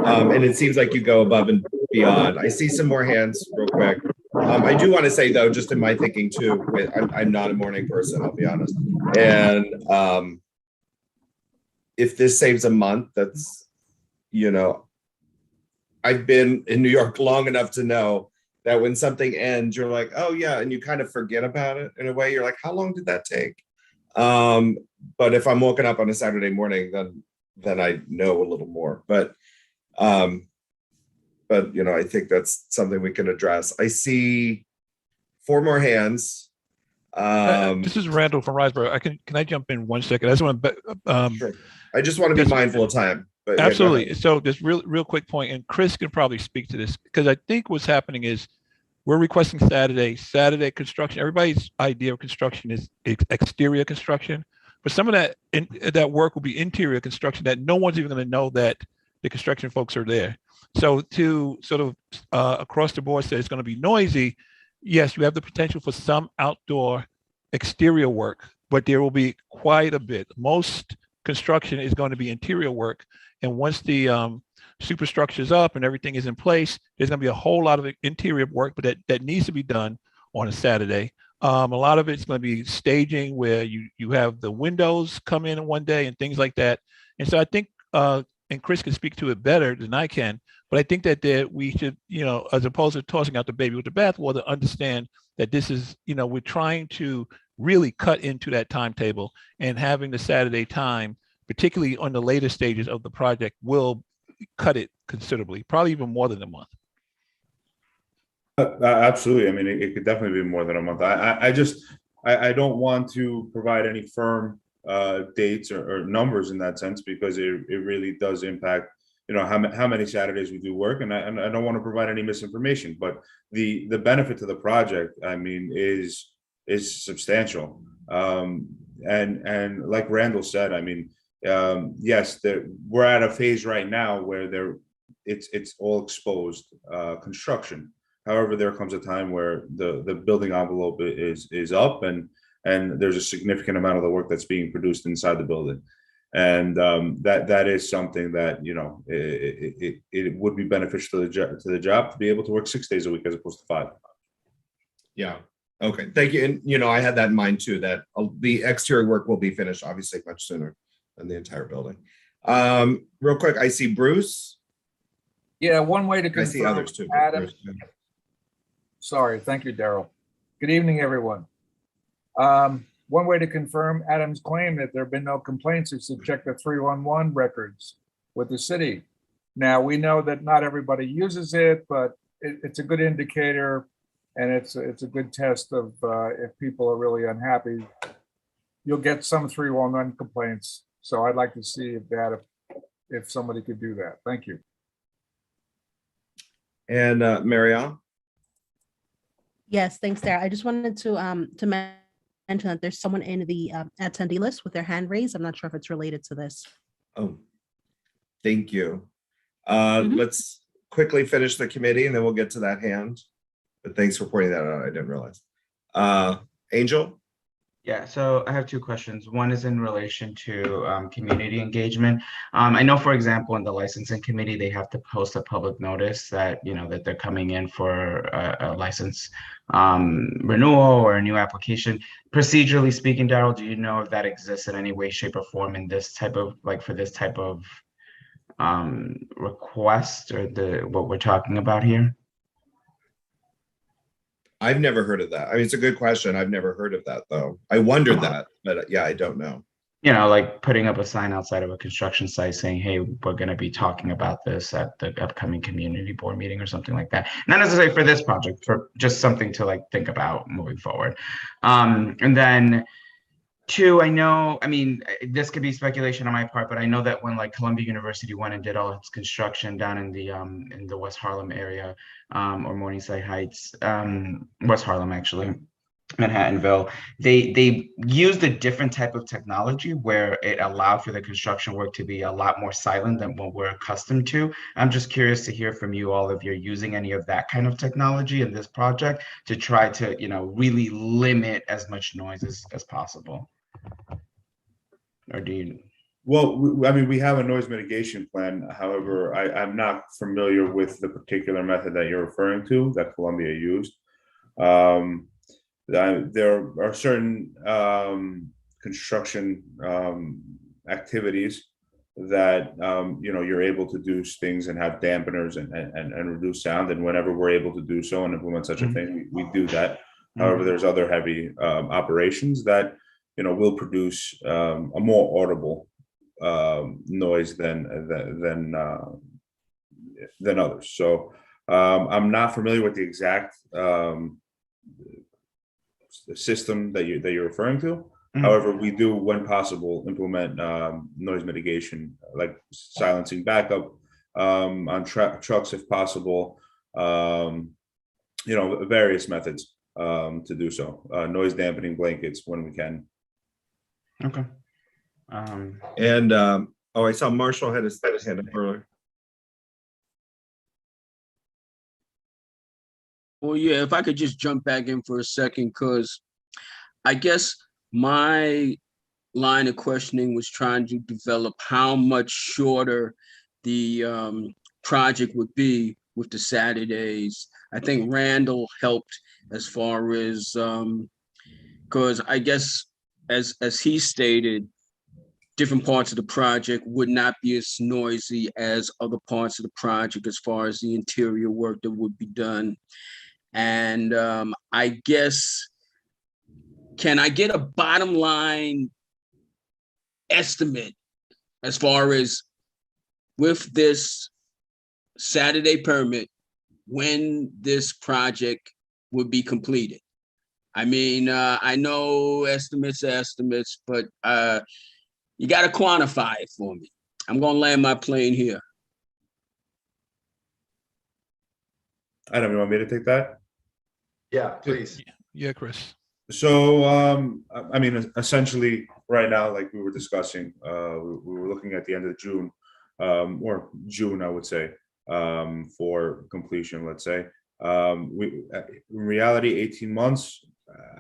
S5: And it seems like you go above and beyond. I see some more hands real quick. I do want to say though, just in my thinking too, I'm not a morning person, I'll be honest. And if this saves a month, that's, I've been in New York long enough to know that when something ends, you're like, oh yeah, and you kind of forget about it in a way. You're like, how long did that take? But if I'm woken up on a Saturday morning, then I know a little more. But I think that's something we can address. I see 4 more hands.
S14: This is Randall from Riseborough. Can I jump in 1 second? I just want to.
S5: Sure. I just want to be mindful of time. But
S14: absolutely. So this real quick point, and Chris can probably speak to this because I think what's happening is we're requesting Saturday construction. Everybody's idea of construction is exterior construction, but some of that work will be interior construction that no one's even going to know that the construction folks are there. So to sort of across the board say it's going to be noisy, yes, you have the potential for some outdoor exterior work, but there will be quite a bit. Most construction is going to be interior work. And once the superstructure is up and everything is in place, there's going to be a whole lot of interior work, but that needs to be done on a Saturday. A lot of it's going to be staging where you have the windows come in one day and things like that. And so I think, and Chris can speak to it better than I can, but I think that we should, as opposed to tossing out the baby with the bathwater, understand that this is, we're trying to really cut into that timetable, and having the Saturday time, particularly on the later stages of the project, will cut it considerably, probably even more than a month.
S10: Absolutely. I mean, it could definitely be more than a month. I don't want to provide any firm dates or numbers in that sense, because it really does impact, how many Saturdays we do work. And I don't want to provide any misinformation, but the benefit to the project, I mean, is substantial. And like Randall said, I mean, yes, we're at a phase right now where it's all exposed construction. However, there comes a time where the building envelope is up, and there's a significant amount of the work that's being produced inside the building. And that is something that, it would be beneficial to the job to be able to work 6 days a week as opposed to 5.
S5: Yeah. Okay. Thank you. And, I had that in mind too, that the exterior work will be finished obviously much sooner than the entire building. Real quick, I see Bruce.
S1: Yeah, one way to confirm.
S5: I see others too.
S1: Adam. Sorry. Thank you, Daryl. Good evening, everyone. One way to confirm Adam's claim that there have been no complaints is to check the 311 records with the city. Now, we know that not everybody uses it, but it's a good indicator, and it's a good test of if people are really unhappy. You'll get some 311 complaints. So I'd like to see if somebody could do that. Thank you.
S5: And Marielle?
S13: Yes, thanks, Sarah. I just wanted to mention that there's someone in the attendee list with their hand raised. I'm not sure if it's related to this.
S5: Oh, thank you. Let's quickly finish the committee and then we'll get to that hand. But thanks for pointing that out. I didn't realize. Angel?
S9: Yeah, so I have two questions. One is in relation to community engagement. I know, for example, in the licensing committee, they have to post a public notice that, you know, that they're coming in for a license renewal or a new application. Procedurally speaking, Daryl, do you know if that exists in any way, shape, or form in this type of, like, for this type of request or what we're talking about here?
S5: I've never heard of that. I mean, it's a good question. I've never heard of that though. I wondered that, but yeah, I don't know.
S9: You know, like putting up a sign outside of a construction site saying, hey, we're going to be talking about this at the upcoming community board meeting or something like that. Not necessarily for this project, for just something to like think about moving forward. And then two, I know, I mean, this could be speculation on my part, but I know that when like Columbia University went and did all its construction down in the West Harlem area, or Morningside Heights, West Harlem actually, Manhattanville, they used a different type of technology where it allowed for the construction work to be a lot more silent than what we're accustomed to. I'm just curious to hear from you all if you're using any of that kind of technology in this project to try to, you know, really limit as much noise as possible. Or do you?
S10: Well, I mean, we have a noise mitigation plan. However, I'm not familiar with the particular method that you're referring to that Columbia used. There are certain construction activities that you know, you're able to do things and have dampeners and reduce sound. And whenever we're able to do so and implement such a thing, we do that. However, there's other heavy operations that, you know, will produce a more audible noise than others. So I'm not familiar with the exact system that you're referring to. However, we do, when possible, implement noise mitigation, like silencing backup on trucks if possible. You know, various methods to do so. Noise dampening blankets when we can.
S9: Okay.
S5: And I saw Marshall had his hand up earlier.
S3: Well, yeah, if I could just jump back in for a second, because I guess my line of questioning was trying to develop how much shorter the project would be with the Saturdays. I think Randall helped as far as, because I guess as he stated, different parts of the project would not be as noisy as other parts of the project as far as the interior work that would be done. And I guess, can I get a bottom line estimate as far as with this Saturday permit, when this project would be completed? I mean, I know estimates, but you got to quantify it for me. I'm going to land my plane here.
S10: Adam, you want me to take that?
S12: Yeah, please.
S14: Yeah, Chris.
S10: So, I mean, essentially, right now, like we were discussing, we were looking at the end of June, or June, I would say, for completion. Let's say, in reality, 18 months.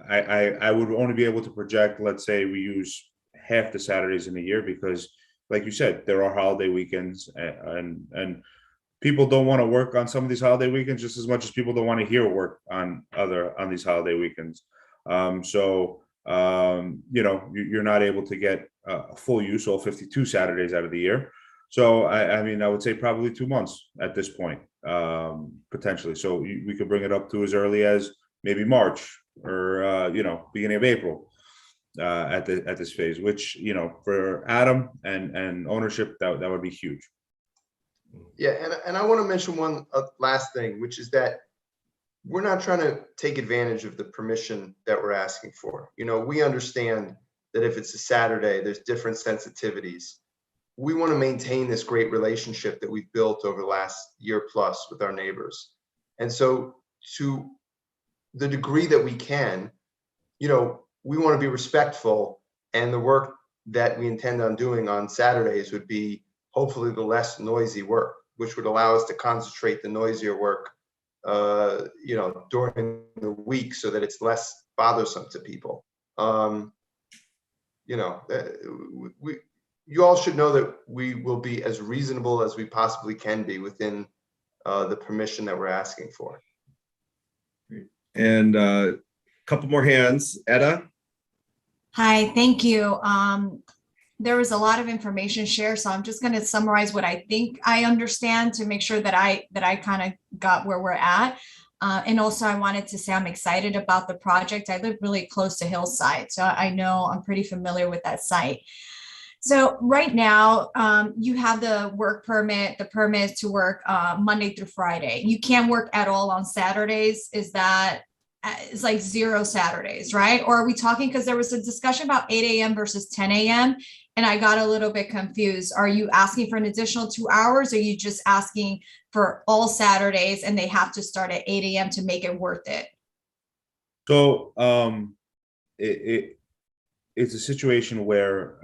S10: I would only be able to project. Let's say we use half the Saturdays in a year because, like you said, there are holiday weekends, and people don't want to work on some of these holiday weekends just as much as people don't want to hear work on these holiday weekends. So you know, you're not able to get a full use, all 52 Saturdays out of the year. So I mean, I would say probably 2 months at this point, potentially. So we could bring it up to as early as maybe March or you know, beginning of April at this phase, which, you know, for Adam and ownership, that would be huge.
S12: Yeah, and I want to mention one last thing, which is that we're not trying to take advantage of the permission that we're asking for. You know, we understand that if it's a Saturday, there's different sensitivities. We want to maintain this great relationship that we've built over the last year plus with our neighbors. And so to the degree that we can, you know, we want to be respectful, and the work that we intend on doing on Saturdays would be hopefully the less noisy work, which would allow us to concentrate the noisier work, you know, during the week so that it's less bothersome to people. you know, you all should know that we will be as reasonable as we possibly can be within the permission that we're asking for.
S5: And a couple more hands. Etta?
S17: Hi, thank you. There was a lot of information shared, so I'm just going to summarize what I think I understand to make sure that I kind of got where we're at. And also I wanted to say I'm excited about the project. I live really close to Hillside, so I know I'm pretty familiar with that site. So right now, you have the work permit, the permit to work Monday through Friday. You can't work at all on Saturdays. Is that, it's like 0 Saturdays, right? Or are we talking, because there was a discussion about 8 a.m. versus 10 a.m. and I got a little bit confused. Are you asking for an additional 2 hours? Or are you just asking for all Saturdays and they have to start at 8 a.m. to make it worth it?
S10: So it's a situation where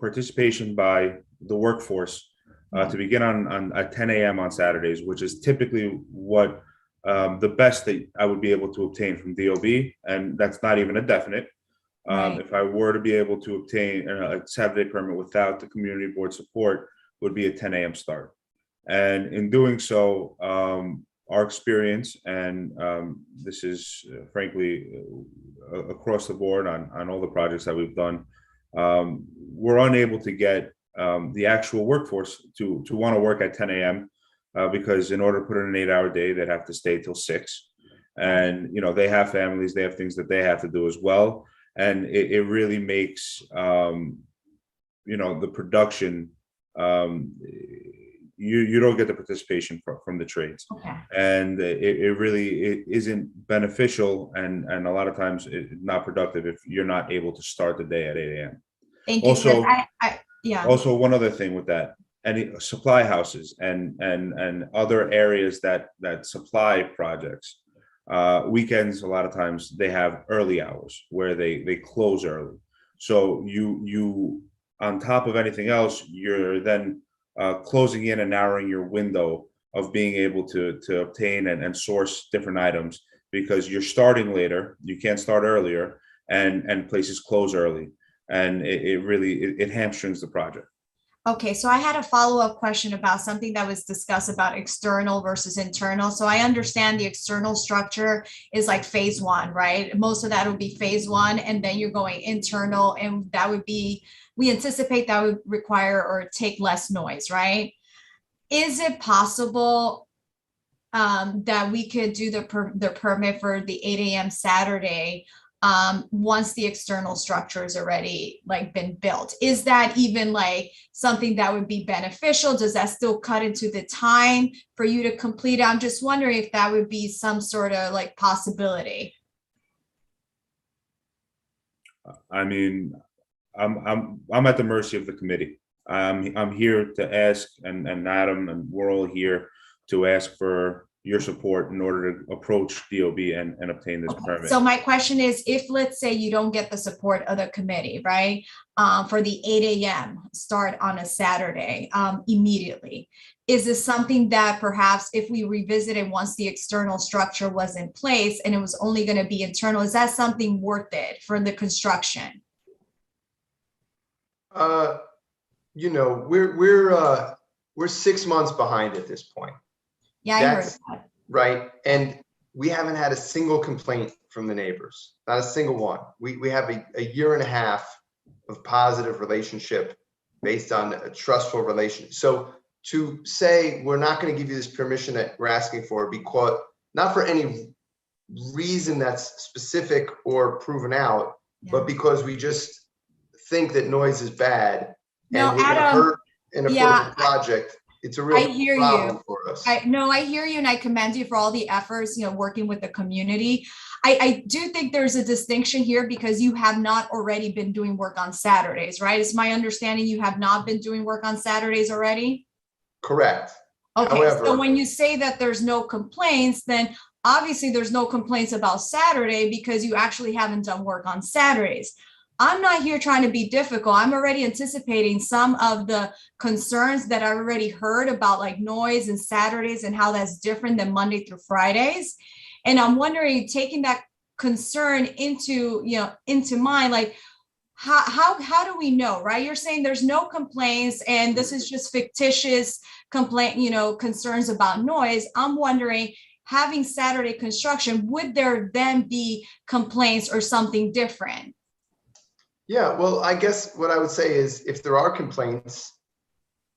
S10: participation by the workforce to begin on at 10 a.m. on Saturdays, which is typically what the best that I would be able to obtain from DOB, and that's not even a definite. If I were to be able to obtain a Saturday permit without the community board support, would be a 10 a.m. start. And in doing so, our experience, and this is frankly across the board on all the projects that we've done, we're unable to get the actual workforce to want to work at 10 a.m. Because in order to put in an 8-hour day, they'd have to stay till 6. And, you know, they have families, they have things that they have to do as well. And it really makes, you know, the production, you don't get the participation from the trades.
S17: Okay.
S10: And it really isn't beneficial, and a lot of times it's not productive if you're not able to start the day at 8 a.m.
S17: Thank you.
S10: Also,
S17: yeah.
S10: Also, one other thing with that, any supply houses and other areas that supply projects, weekends, a lot of times they have early hours where they close early. So you on top of anything else, you're then closing in and narrowing your window of being able to obtain and source different items, because you're starting later, you can't start earlier, and places close early, and it really hamstrings the project.
S17: Okay, so I had a follow-up question about something that was discussed about external versus internal. So I understand the external structure is like phase 1, right? Most of that would be phase 1, and then you're going internal, and that would be, we anticipate that would require or take less noise, right? Is it possible that we could do the permit for the 8 a.m. Saturday once the external structure is already like been built? Is that even like something that would be beneficial? Does that still cut into the time for you to complete? I'm just wondering if that would be some sort of like possibility.
S10: I mean, I'm at the mercy of the committee. I'm here to ask, and Adam, and we're all here to ask for your support in order to approach DOB and obtain this permit.
S17: So my question is, if let's say you don't get the support of the committee, right, for the 8 a.m. start on a Saturday immediately, is this something that perhaps if we revisit it once the external structure was in place and it was only going to be internal, is that something worth it for the construction?
S12: You know, we're 6 months behind at this point.
S17: Yeah, I heard that.
S12: Right. And we haven't had a single complaint from the neighbors, not a single one. We have a year and a half of positive relationship based on a trustful relationship. So to say we're not going to give you this permission that we're asking for, because not for any reason that's specific or proven out, but because we just think that noise is bad and we're going to hurt an affordable project. It's a real problem for us.
S17: I hear you, and I commend you for all the efforts, you know, working with the community. I do think there's a distinction here because you have not already been doing work on Saturdays, right? It's my understanding you have not been doing work on Saturdays already?
S12: Correct.
S17: Okay,
S12: However,
S17: so when you say that there's no complaints, then obviously there's no complaints about Saturday because you actually haven't done work on Saturdays. I'm not here trying to be difficult. I'm already anticipating some of the concerns that I've already heard about, like noise and Saturdays and how that's different than Monday through Fridays. And I'm wondering, taking that concern into mind, like, how do we know, right? You're saying there's no complaints and this is just fictitious complaint, concerns about noise. I'm wondering, having Saturday construction, would there then be complaints or something different?
S12: Yeah, well, I guess what I would say is if there are complaints,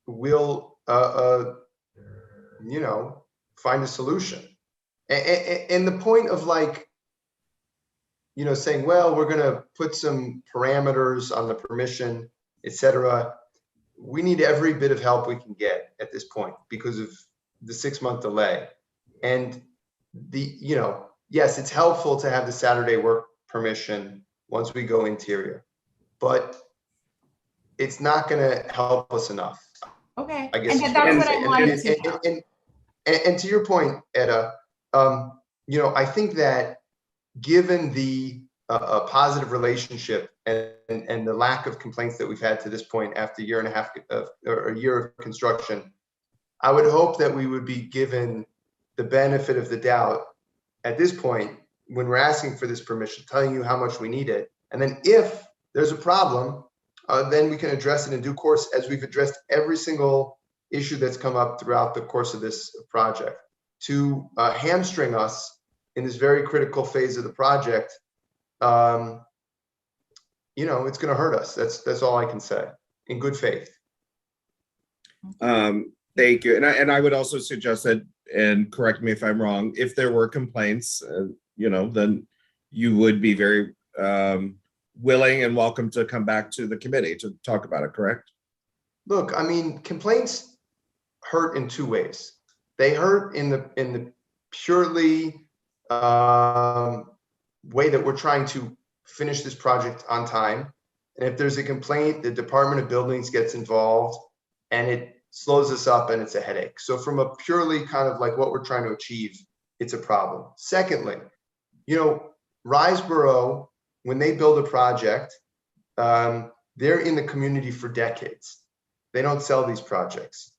S12: we'll, find a solution. And the point of saying, well, we're going to put some parameters on the permission, etc. We need every bit of help we can get at this point because of the 6-month delay. And yes, it's helpful to have the Saturday work permission once we go interior, but it's not going to help us enough.
S17: Okay,
S12: I guess
S17: and that's what I wanted to know.
S12: And to your point, Etta, I think that given the positive relationship and the lack of complaints that we've had to this point after a year and a half or a year of construction, I would hope that we would be given the benefit of the doubt at this point when we're asking for this permission, telling you how much we need it. And then if there's a problem, then we can address it in due course, as we've addressed every single issue that's come up throughout the course of this project. To hamstring us in this very critical phase of the project, it's going to hurt us. That's all I can say, in good faith.
S5: Thank you. And I would also suggest that, and correct me if I'm wrong, if there were complaints, then you would be very willing and welcome to come back to the committee to talk about it, correct?
S12: Look, I mean, complaints hurt in two ways. They hurt in the purely way that we're trying to finish this project on time. And if there's a complaint, the Department of Buildings gets involved and it slows us up and it's a headache. So from a purely kind of like what we're trying to achieve, it's a problem. Secondly, Riseboro, when they build a project, they're in the community for decades. They don't sell these projects.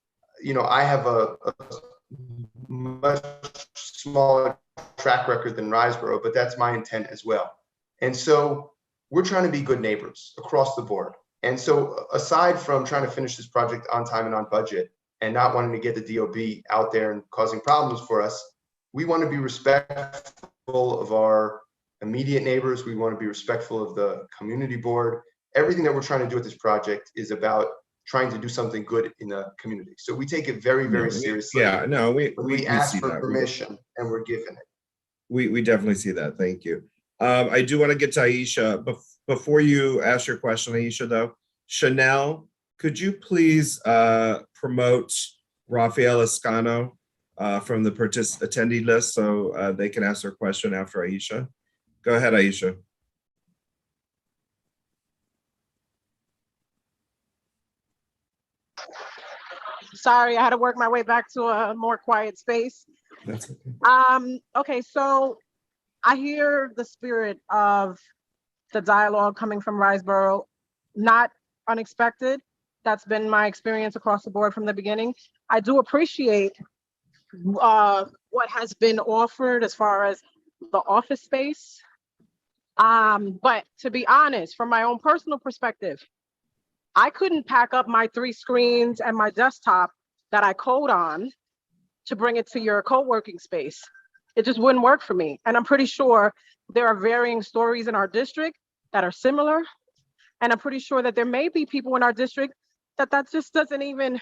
S12: I have a much smaller track record than Riseboro, but that's my intent as well. And so we're trying to be good neighbors across the board. And so aside from trying to finish this project on time and on budget and not wanting to get the DOB out there and causing problems for us, we want to be respectful of our immediate neighbors. We want to be respectful of the community board. Everything that we're trying to do with this project is about trying to do something good in the community. So we take it very, very seriously.
S5: Yeah, no,
S12: we ask
S5: see
S12: for
S5: that.
S12: permission and we're given it.
S5: We definitely see that. Thank you. I do want to get to Aisha. Before you ask your question, Aisha, though, Chanel, could you please promote Rafael Escano from the attendee list so they can ask their question after Aisha? Go ahead, Aisha.
S16: Sorry, I had to work my way back to a more quiet space.
S5: That's okay.
S16: Okay, so I hear the spirit of the dialogue coming from Riseboro, not unexpected. That's been my experience across the board from the beginning. I do appreciate what has been offered as far as the office space. But to be honest, from my own personal perspective, I couldn't pack up my 3 screens and my desktop that I code on to bring it to your co-working space. It just wouldn't work for me. And I'm pretty sure there are varying stories in our district that are similar. And I'm pretty sure that there may be people in our district that just doesn't even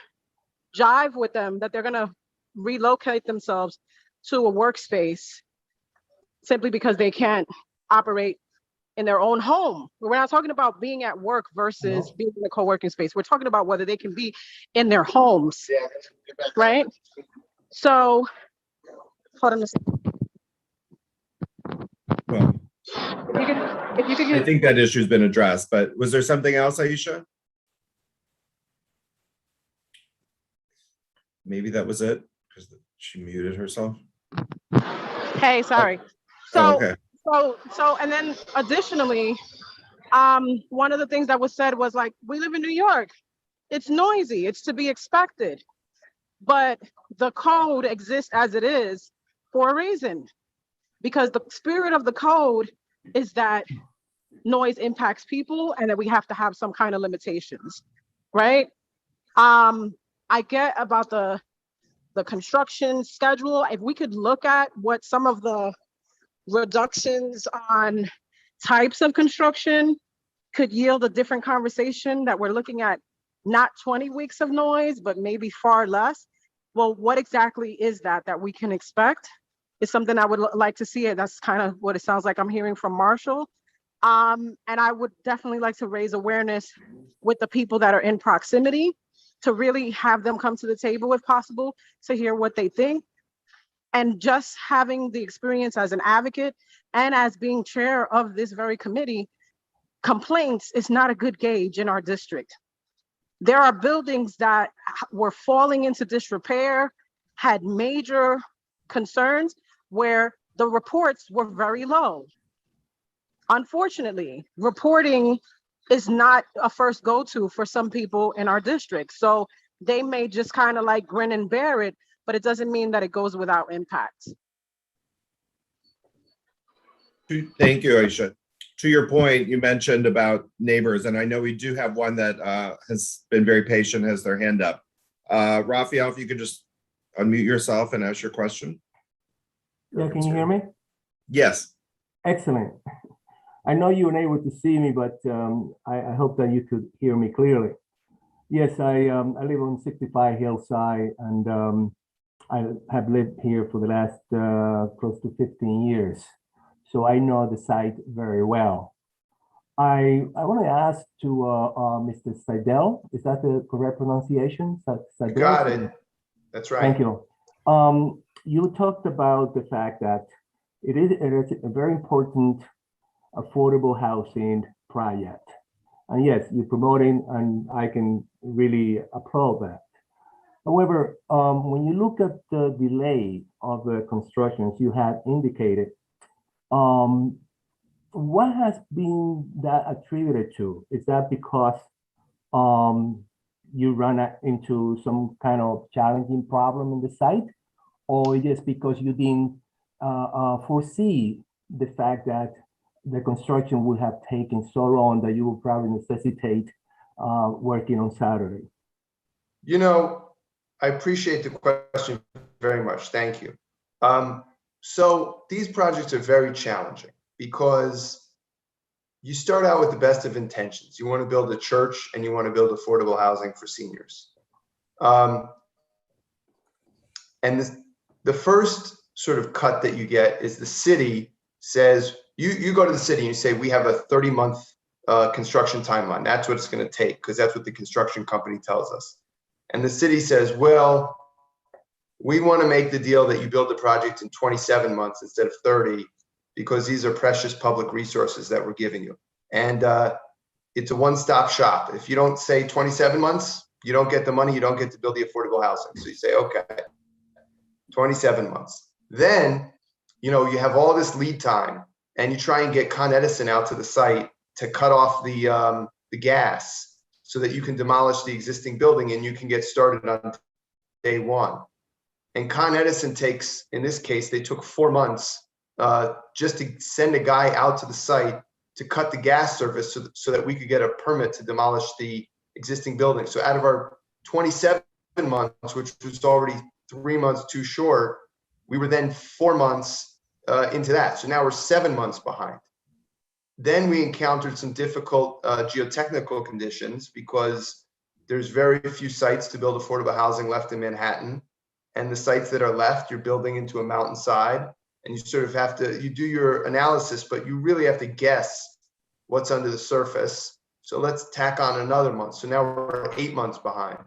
S16: jive with them, that they're gonna relocate themselves to a workspace simply because they can't operate in their own home. We're not talking about being at work versus being in a co-working space. We're talking about whether they can be in their homes, right? So, hold on a second.
S5: Well,
S16: If you could
S5: I think that issue's been addressed, but was there something else, Aisha? Maybe that was it, because she muted herself.
S16: Hey, sorry.
S5: Oh, okay.
S16: So, and then additionally, one of the things that was said was like, we live in New York. It's noisy, it's to be expected. But the code exists as it is for a reason, because the spirit of the code is that noise impacts people and that we have to have some kind of limitations, right? I get about the construction schedule. If we could look at what some of the reductions on types of construction could yield a different conversation, that we're looking at not 20 weeks of noise, but maybe far less. Well, what exactly is that we can expect? Is something I would like to see. That's kind of what it sounds like I'm hearing from Marshall. And I would definitely like to raise awareness with the people that are in proximity, to really have them come to the table if possible, to hear what they think. And just having the experience as an advocate and as being chair of this very committee, complaints is not a good gauge in our district. There are buildings that were falling into disrepair, had major concerns, where the reports were very low. Unfortunately, reporting is not a first go-to for some people in our district. So they may just kind of like grin and bear it, but it doesn't mean that it goes without impact.
S5: Thank you, Aisha. To your point, you mentioned about neighbors, and I know we do have one that has been very patient, has their hand up. Raphael, if you could just unmute yourself and ask your question.
S18: Yeah, can you hear me?
S5: Yes.
S18: Excellent. I know you weren't able to see me, but I hope that you could hear me clearly. Yes, I live on 65 Hillside, and I have lived here for the last close to 15 years. So I know the site very well. I want to ask to Mr. Seidel, is that the correct pronunciation?
S12: You got it. That's right.
S18: Thank you. You talked about the fact that it is a very important affordable housing project. And yes, you're promoting, and I can really applaud that. However, when you look at the delay of the constructions you had indicated, what has been that attributed to? Is that because you run into some kind of challenging problem in the site, or just because you didn't foresee the fact that the construction would have taken so long that you will probably necessitate working on Saturday?
S12: You know, I appreciate the question very much. Thank you. So these projects are very challenging because you start out with the best of intentions. You want to build a church and you want to build affordable housing for seniors. And the first sort of cut that you get is the city says, you go to the city and you say, we have a 30-month construction timeline. That's what it's going to take, because that's what the construction company tells us. And the city says, well, we want to make the deal that you build the project in 27 months instead of 30, because these are precious public resources that we're giving you. And it's a one-stop shop. If you don't say 27 months, you don't get the money, you don't get to build the affordable housing. So you say, okay, 27 months. Then, you know, you have all this lead time, and you try and get Con Edison out to the site to cut off the gas so that you can demolish the existing building and you can get started on day one. And Con Edison takes, in this case, they took 4 months just to send a guy out to the site to cut the gas service so that we could get a permit to demolish the existing building. So out of our 27 months, which was already 3 months too short, we were then 4 months into that. So now we're 7 months behind. Then we encountered some difficult geotechnical conditions because there's very few sites to build affordable housing left in Manhattan. And the sites that are left, you're building into a mountainside, and you sort of have to, you do your analysis, but you really have to guess what's under the surface. So let's tack on another month. So now we're 8 months behind.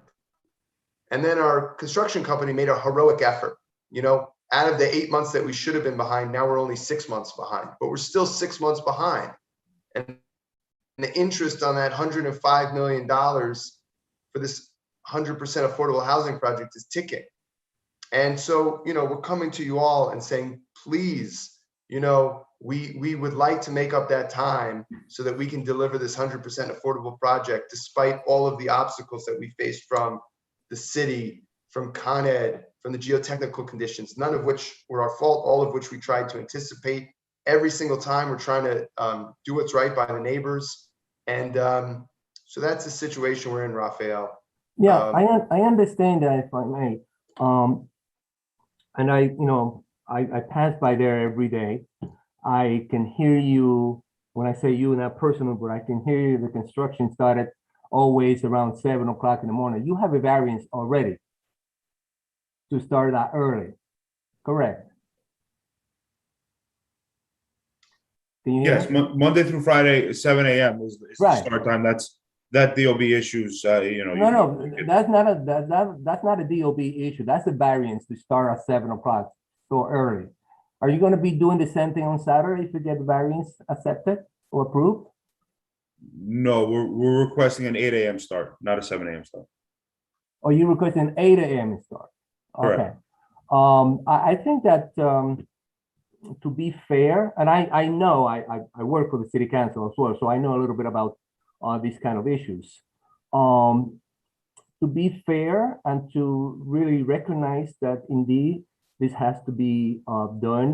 S12: And then our construction company made a heroic effort. You know, out of the 8 months that we should have been behind, now we're only 6 months behind, but we're still 6 months behind. And the interest on that $105 million for this 100% affordable housing project is ticking. And so, you know, we're coming to you all and saying, please, you know, we would like to make up that time so that we can deliver this 100% affordable project, despite all of the obstacles that we faced from the city, from Con Ed, from the geotechnical conditions, none of which were our fault, all of which we tried to anticipate every single time we're trying to do what's right by the neighbors. And so that's the situation we're in, Raphael.
S18: Yeah, I understand that, if I may. And I pass by there every day. I can hear you, when I say you, not personal, but I can hear you, the construction started always around 7 o'clock in the morning. You have a variance already to start that early, correct? Can you hear
S10: Yes,
S18: me?
S10: Monday through Friday, 7 a.m. is the
S18: Right.
S10: start time. That DOB issues,
S18: No, that's not a DOB issue. That's a variance to start at 7 o'clock, so early. Are you gonna be doing the same thing on Saturday if you get the variance accepted or approved?
S10: No, we're requesting an 8 a.m. start, not a 7 a.m. start.
S18: Or you requesting 8 a.m. start? Okay.
S10: Correct.
S18: I think that to be fair, and I know I work for the city council as well, so I know a little bit about these kind of issues. To be fair and to really recognize that indeed this has to be done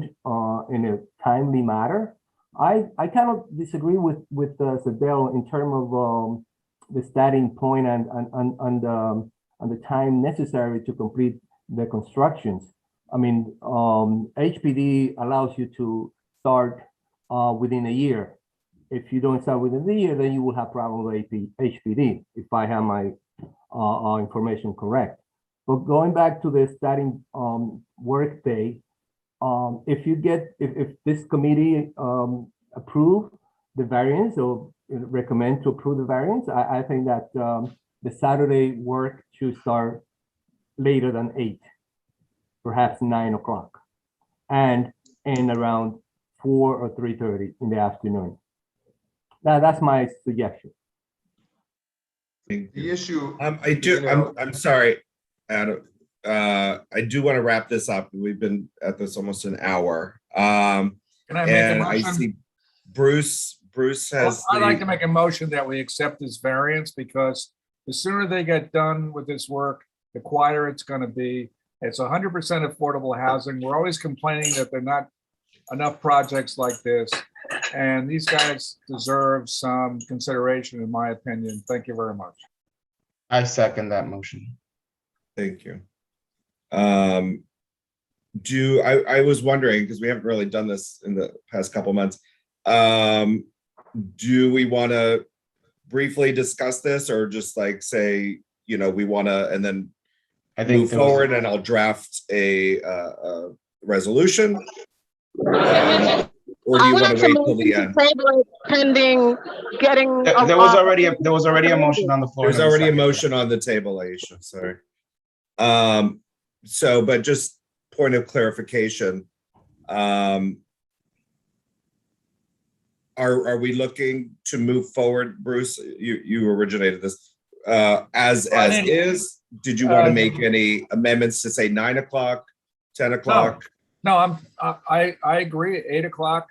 S18: in a timely manner. I kind of disagree with Sadell in terms of the starting point and the time necessary to complete the constructions. I mean, HPD allows you to start within a year. If you don't start within the year, then you will have problem with HPD, if I have my information correct. But going back to the starting work day, if this committee approve the variance or recommend to approve the variance, I think that the Saturday work should start later than 8, perhaps 9 o'clock, and end around 4 or 3:30 in the afternoon. Now, that's my suggestion.
S12: The issue.
S5: I'm sorry, Adam. I do want to wrap this up. We've been at this almost an hour.
S1: Can I make a
S5: And I
S1: motion?
S5: see Bruce has.
S1: I'd like
S5: the-
S1: to make a motion that we accept this variance because the sooner they get done with this work, the quieter it's gonna be. It's 100% affordable housing. We're always complaining that there are not enough projects like this. And these guys deserve some consideration, in my opinion. Thank you very much.
S9: I second that motion.
S5: Thank you. I was wondering, because we haven't really done this in the past couple months. Do we want to briefly discuss this or just like say, we want to, and then move forward and I'll draft a resolution? Or do you want to wait till the end?
S16: Pending getting.
S9: There was already a motion on the floor.
S5: There's already a motion on the table, Aisha, sorry. But just point of clarification. Are we looking to move forward, Bruce? You originated this, as is? Did you want to make any amendments to say 9 o'clock, 10 o'clock?
S1: No, I agree, 8 o'clock.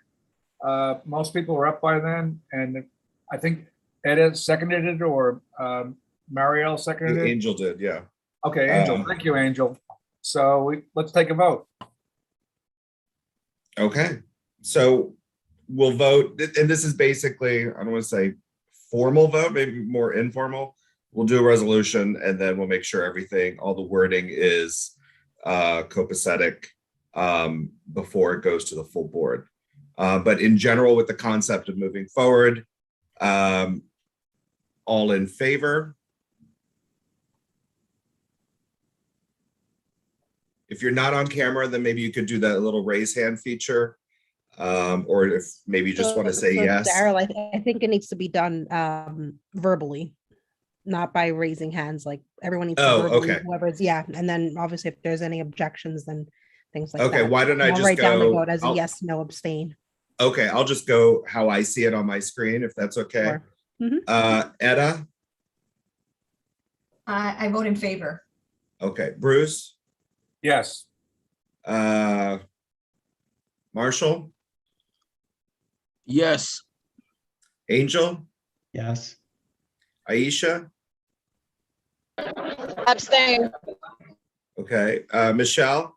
S1: Most people are up by then, and I think Ed has seconded it, or Marielle seconded it.
S5: Angel did, yeah.
S1: Okay, Angel, thank you, Angel. So let's take a vote.
S5: Okay, so we'll vote, and this is basically, I don't want to say formal vote, maybe more informal. We'll do a resolution and then we'll make sure everything, all the wording is copacetic before it goes to the full board. But in general, with the concept of moving forward, all in favor? If you're not on camera, then maybe you could do that little raise hand feature. Or if maybe you just want to say yes.
S13: Daryl, I think it needs to be done verbally, not by raising hands. Like everyone needs to verbally,
S5: okay.
S13: whoever's, and then obviously if there's any objections, then things like that.
S5: Okay, why don't I
S13: I'll
S5: just
S13: write down the
S5: go-
S13: vote as a
S5: I'll-
S13: yes, no, abstain.
S5: Okay, I'll just go how I see it on my screen, if that's okay.
S13: Sure. Mhm.
S5: Etta?
S17: I vote in favor.
S5: Okay, Bruce?
S1: Yes.
S5: Marshall?
S3: Yes.
S5: Angel?
S9: Yes.
S5: Aisha?
S16: Abstain.
S5: Okay, Michelle?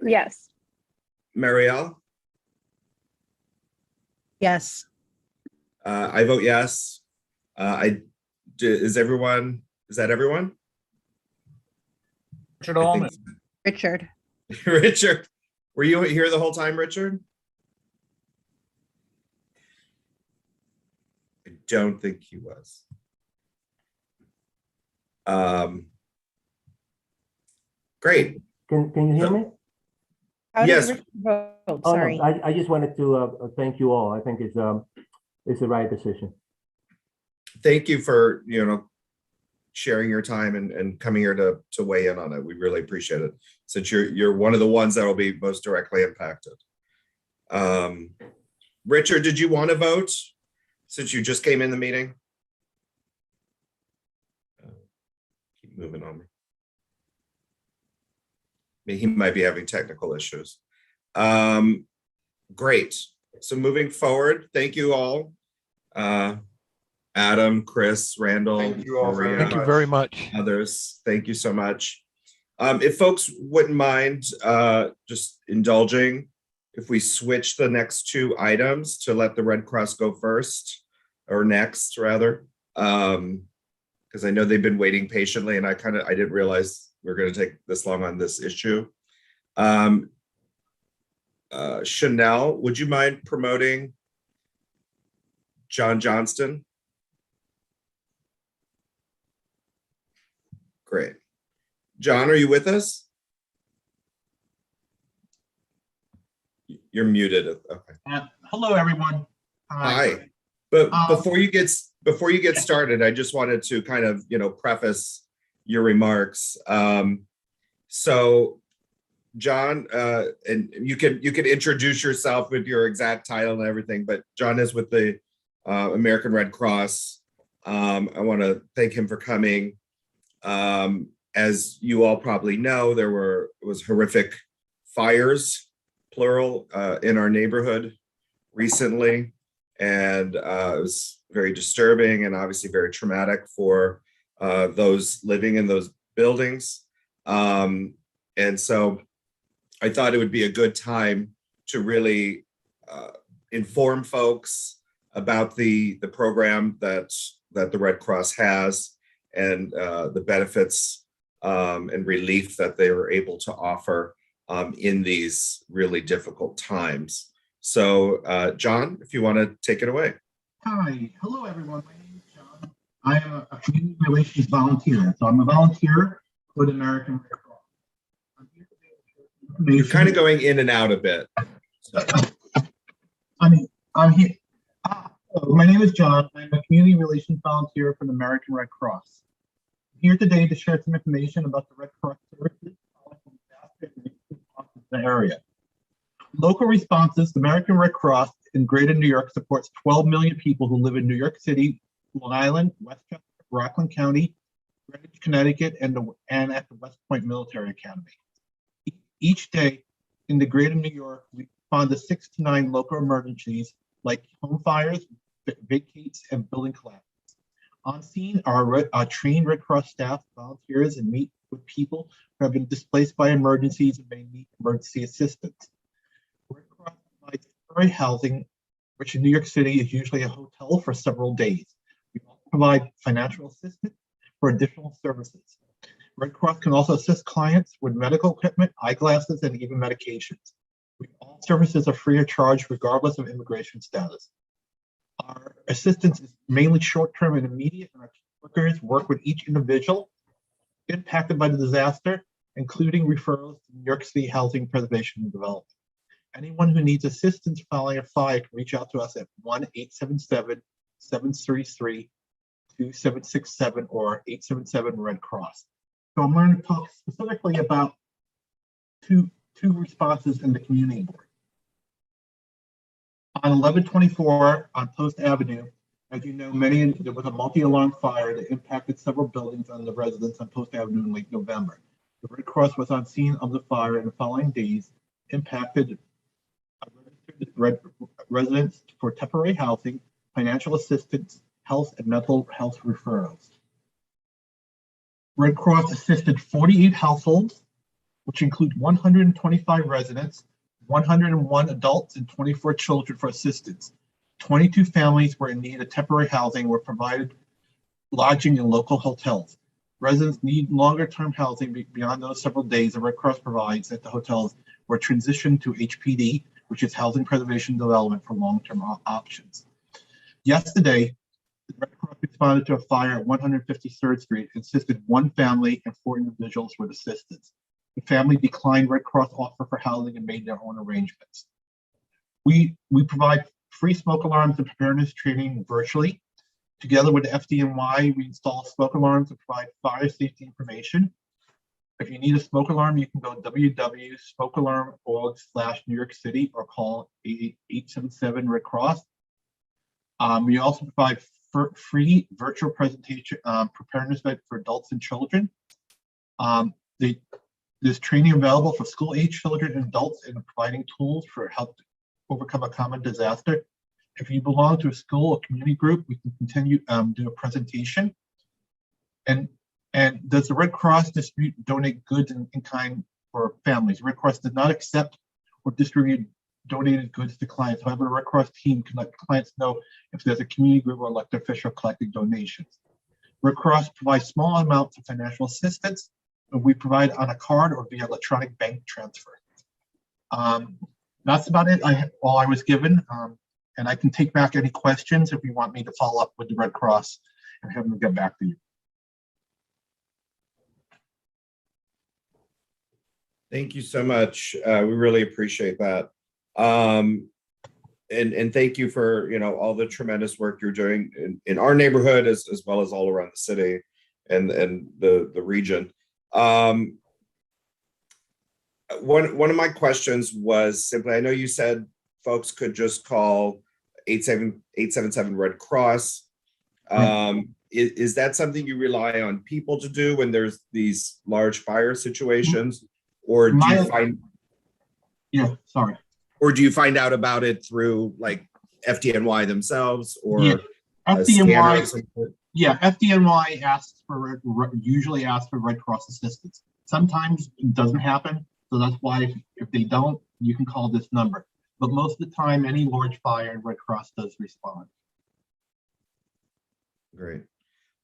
S16: Yes.
S5: Marielle?
S13: Yes.
S5: I vote yes. Is that everyone?
S1: Richard
S5: I
S1: Allman.
S5: think-
S13: Richard.
S5: Richard, were you here the whole time, Richard? I don't think he was. Great.
S18: Can you hear me?
S13: How did
S5: Yes.
S13: Richard vote?
S18: Oh,
S13: Sorry.
S18: no, I just wanted to thank you all. I think it's the right decision.
S5: Thank you for, sharing your time and coming here to weigh in on it. We really appreciate it, since you're one of the ones that will be most directly impacted. Richard, did you want to vote since you just came in the meeting? Keep moving on. He might be having technical issues. Great. So moving forward, thank you all. Adam, Chris, Randall,
S12: Thank you all very
S5: Maria,
S14: Thank you very much.
S5: others. Thank you so much. If folks wouldn't mind just indulging, if we switch the next two items to let the Red Cross go first, or next rather, because I know they've been waiting patiently, and I didn't realize we were going to take this long on this issue. Chanel, would you mind promoting John Johnston? Great. John, are you with us? You're muted. Okay.
S19: Hello, everyone.
S5: Hi. But before you get started, I just wanted to kind of, preface your remarks. So John, and you can introduce yourself with your exact title and everything, but John is with the American Red Cross. I want to thank him for coming. As you all probably know, there was horrific fires, plural, in our neighborhood recently, and it was very disturbing and obviously very traumatic for those living in those buildings. And so I thought it would be a good time to really inform folks about the program that the Red Cross has, and the benefits and relief that they were able to offer in these really difficult times. So, John, if you want to take it away.
S19: Hi, hello, everyone. My name is John. I am a community relations volunteer. So I'm a volunteer for the American Red Cross. I'm here today to share
S5: You're kind of going in and out a bit.
S19: I'm here. My name is John. I'm a community relations volunteer for the American Red Cross. I'm here today to share some information about the Red Cross services in the area. Local responses, the American Red Cross in Greater New York supports 12 million people who live in New York City, Long Island, Westchester, Rockland County, Greenwich, Connecticut, and at the West Point Military Academy. Each day in the Greater New York, we respond to 6 to 9 local emergencies like home fires, vacates, and building collapses. On scene are trained Red Cross staff, volunteers, and meet with people who have been displaced by emergencies and may need emergency assistance. Red Cross provides temporary housing, which in New York City is usually a hotel for several days. We also provide financial assistance for additional services. Red Cross can also assist clients with medical equipment, eyeglasses, and even medications. All services are free of charge regardless of immigration status. Our assistance is mainly short-term and immediate, and our workers work with each individual impacted by the disaster, including referrals to New York City Housing Preservation and Development. Anyone who needs assistance following a fire can reach out to us at 1-877-733-2767 or 877-RED Cross. So I'm going to talk specifically about two responses in the community board. On 11/24 on Post Avenue, as you know, there was a multi-alarm fire that impacted several buildings on the residents on Post Avenue in late November. The Red Cross was on scene of the fire in the following days, impacted residents for temporary housing, financial assistance, health and mental health referrals. Red Cross assisted 48 households, which include 125 residents, 101 adults, and 24 children for assistance. 22 families were in need of temporary housing were provided lodging in local hotels. Residents need longer-term housing beyond those several days the Red Cross provides at the hotels were transitioned to HPD, which is Housing Preservation Development for long-term options. Yesterday, the Red Cross responded to a fire at 153rd Street and assisted one family and 4 individuals with assistance. The family declined Red Cross offer for housing and made their own arrangements. We provide free smoke alarms and preparedness training virtually. Together with the FDNY, we install smoke alarms and provide fire safety information. If you need a smoke alarm, you can go www.smokealarm.org/New York City or call 877 Red Cross. We also provide free virtual presentation preparedness for adults and children. There's training available for school-age children and adults in providing tools for help to overcome a common disaster. If you belong to a school or community group, we can continue do a presentation. And does the Red Cross donate goods in kind for families? Red Cross does not accept or distribute donated goods to clients. However, the Red Cross team can let clients know if there's a community group or elected official collecting donations. Red Cross provides small amounts of financial assistance, and we provide on a card or via electronic bank transfer. That's about it. All I was given, and I can take back any questions if you want me to follow up with the Red Cross and have them get back to you.
S5: Thank you so much. We really appreciate that. And thank you for, all the tremendous work you're doing in our neighborhood as well as all around the city and the region. One of my questions was simply, I know you said folks could just call 877 Red Cross. Is that something you rely on people to do when there's these large fire situations? Or do you find?
S19: Yeah, sorry.
S5: Or do you find out about it through like FDNY themselves or
S19: FDNY? Yeah, FDNY usually asks for Red Cross assistance. Sometimes it doesn't happen, so that's why if they don't, you can call this number. But most of the time, any large fire, Red Cross does respond.
S5: Great.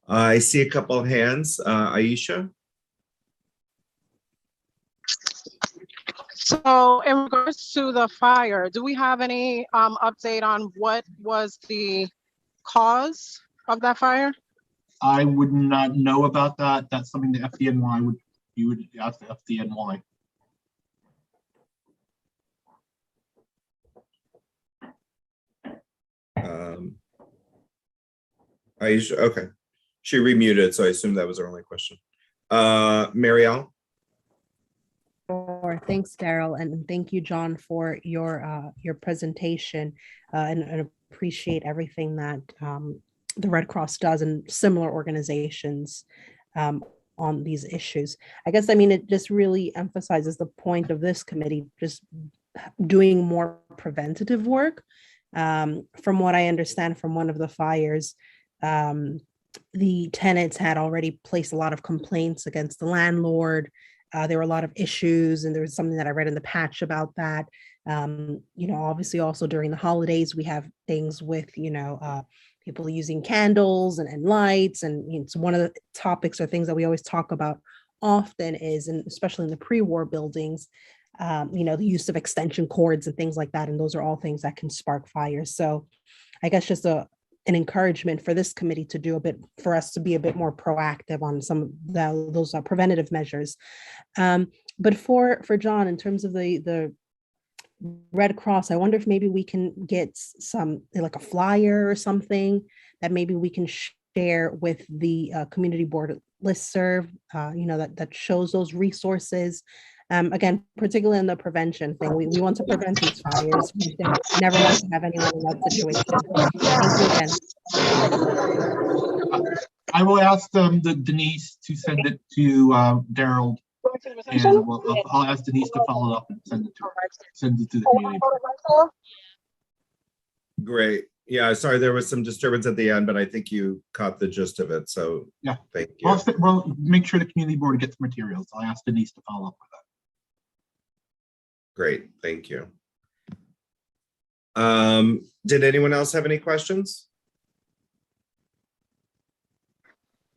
S5: I see a couple of hands. Aisha?
S16: So in regards to the fire, do we have any update on what was the cause of that fire?
S19: I would not know about that. That's something the FDNY you would ask the FDNY.
S5: Aisha, okay. She remuted, so I assume that was her only question. Marielle?
S13: Thanks, Daryl, and thank you, John, for your presentation, and appreciate everything that the Red Cross does and similar organizations on these issues. I guess, it just really emphasizes the point of this committee, just doing more preventative work. From what I understand from one of the fires, the tenants had already placed a lot of complaints against the landlord. There were a lot of issues, and there was something that I read in the patch about that. Obviously also during the holidays, we have things with, people using candles and lights. And so one of the topics or things that we always talk about often is, and especially in the pre-war buildings, the use of extension cords and things like that. And those are all things that can spark fires. So I guess just an encouragement for this committee to do for us to be a bit more proactive on some of those preventative measures. But for John, in terms of the Red Cross, I wonder if maybe we can get some, like a flyer or something that maybe we can share with the community board listserv, that shows those resources. Again, particularly in the prevention thing, we want to prevent these fires. We never want to have anyone in that situation. Thank you again.
S19: I will ask the Denise to send it to Daryl, and I'll ask Denise to follow up and send it to the community.
S5: Great. Yeah, sorry, there was some disturbance at the end, but I think you caught the gist of it. So
S19: yeah,
S5: thank you.
S19: Well, make sure the community board gets materials. I'll ask Denise to follow up with that.
S5: Great, thank you. Did anyone else have any questions?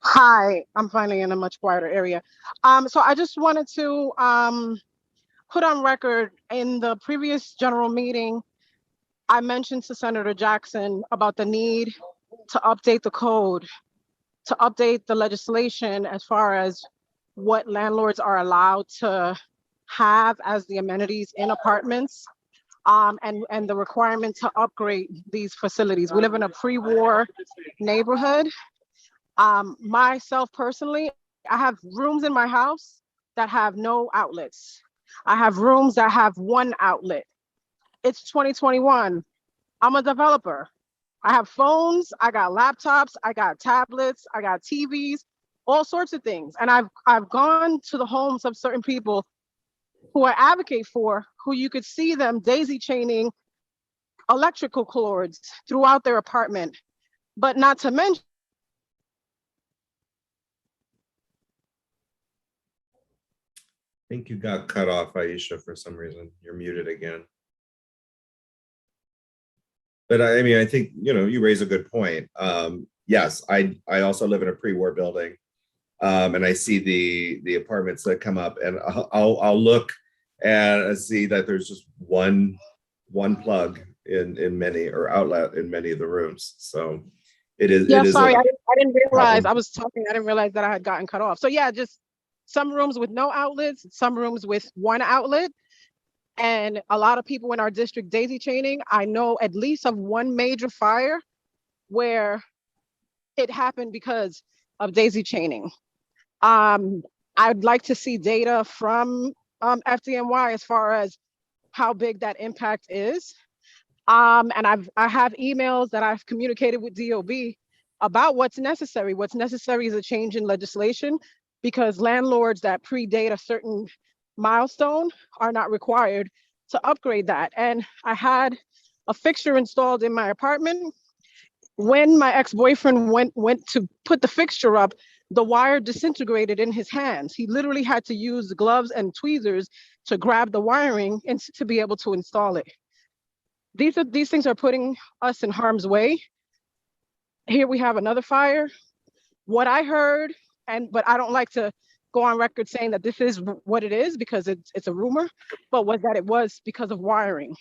S16: Hi, I'm finally in a much quieter area. So I just wanted to put on record, in the previous general meeting, I mentioned to Senator Jackson about the need to update the code, to update the legislation as far as what landlords are allowed to have as the amenities in apartments, and the requirement to upgrade these facilities. We live in a pre-war neighborhood. Myself personally, I have rooms in my house that have no outlets. I have rooms that have one outlet. It's 2021. I'm a developer. I have phones, I got laptops, I got tablets, I got TVs, all sorts of things. And I've gone to the homes of certain people who I advocate for, who you could see them daisy chaining electrical cords throughout their apartment, but not to mention
S5: I think you got cut off, Aisha, for some reason. You're muted again. But I mean, I think, you raise a good point. Yes, I also live in a pre-war building. And I see the apartments that come up, and I'll look and see that there's just one plug in many, or outlet in many of the rooms. So it is.
S16: Yeah,
S5: it is
S16: sorry,
S5: a
S16: I didn't realize.
S5: problem.
S16: I was talking. I didn't realize that I had gotten cut off. So yeah, just some rooms with no outlets, some rooms with one outlet, and a lot of people in our district daisy chaining. I know at least of one major fire where it happened because of daisy chaining. I'd like to see data from FDNY as far as how big that impact is. And I have emails that I've communicated with DOB about what's necessary. What's necessary is a change in legislation, because landlords that predate a certain milestone are not required to upgrade that. And I had a fixture installed in my apartment. When my ex-boyfriend went to put the fixture up, the wire disintegrated in his hands. He literally had to use gloves and tweezers to grab the wiring and to be able to install it. These things are putting us in harm's way. Here we have another fire. What I heard, but I don't like to go on record saying that this is what it is, because it's a rumor, but was that it was because of wiring.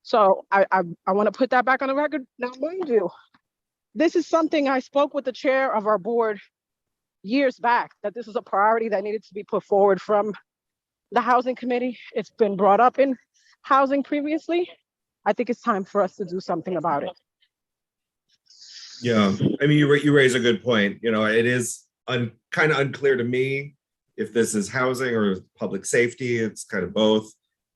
S16: So I want to put that back on the record. Now, mind you, this is something I spoke with the chair of our board years back, that this is a priority that needed to be put forward from the housing committee. It's been brought up in housing previously. I think it's time for us to do something about it.
S5: Yeah, I mean, you raise a good point. It is kind of unclear to me if this is housing or public safety. It's kind of both.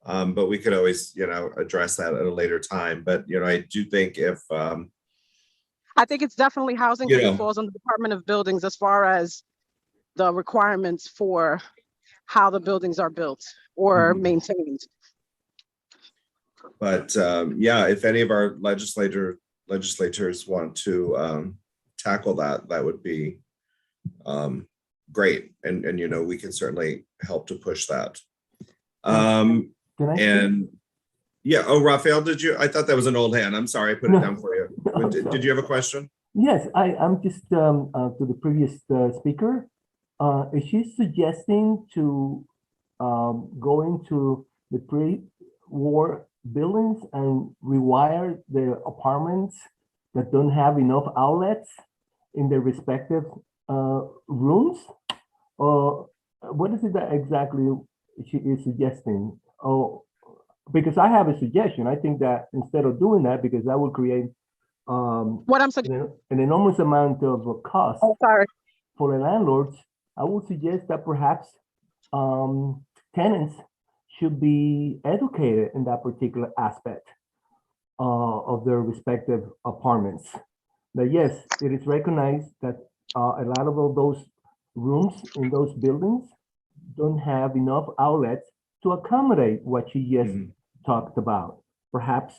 S5: But we could always, address that at a later time. But, I do think if
S16: I think it's definitely housing, because it falls on the Department of Buildings as far as the requirements for how the buildings are built or maintained.
S5: But yeah, if any of our legislators want to tackle that, that would be great. And we can certainly help to push that. And yeah, Raphael, I thought that was an old hand. I'm sorry, I put it down for you. Did you have a question?
S18: Yes, I'm just to the previous speaker. Is she suggesting to go into the pre-war buildings and rewire the apartments that don't have enough outlets in their respective rooms? Or what is it that exactly she is suggesting? Oh, because I have a suggestion. I think that instead of doing that, because that will create
S16: what I'm saying,
S18: an enormous amount of cost for the landlords, I would suggest that perhaps tenants should be educated in that particular aspect of their respective apartments. That yes, it is recognized that a lot of those rooms in those buildings don't have enough outlets to accommodate what you just talked about. Perhaps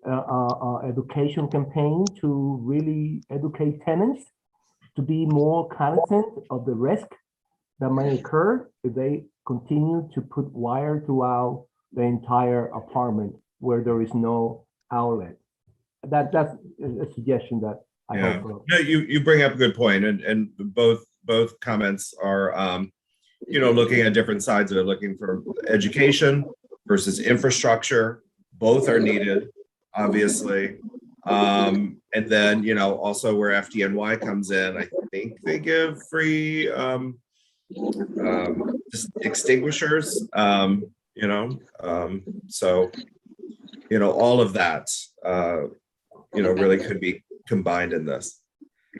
S18: education campaign to really educate tenants to be more cognizant of the risk that might occur if they continue to put wire throughout the entire apartment where there is no outlet. That's a suggestion that I
S5: Yeah,
S18: hope.
S5: no, you bring up a good point, and both comments are, looking at different sides of it, looking for education versus infrastructure. Both are needed, obviously. And then, also where FDNY comes in, I think they give free just extinguishers, so, all of that, really could be combined in this.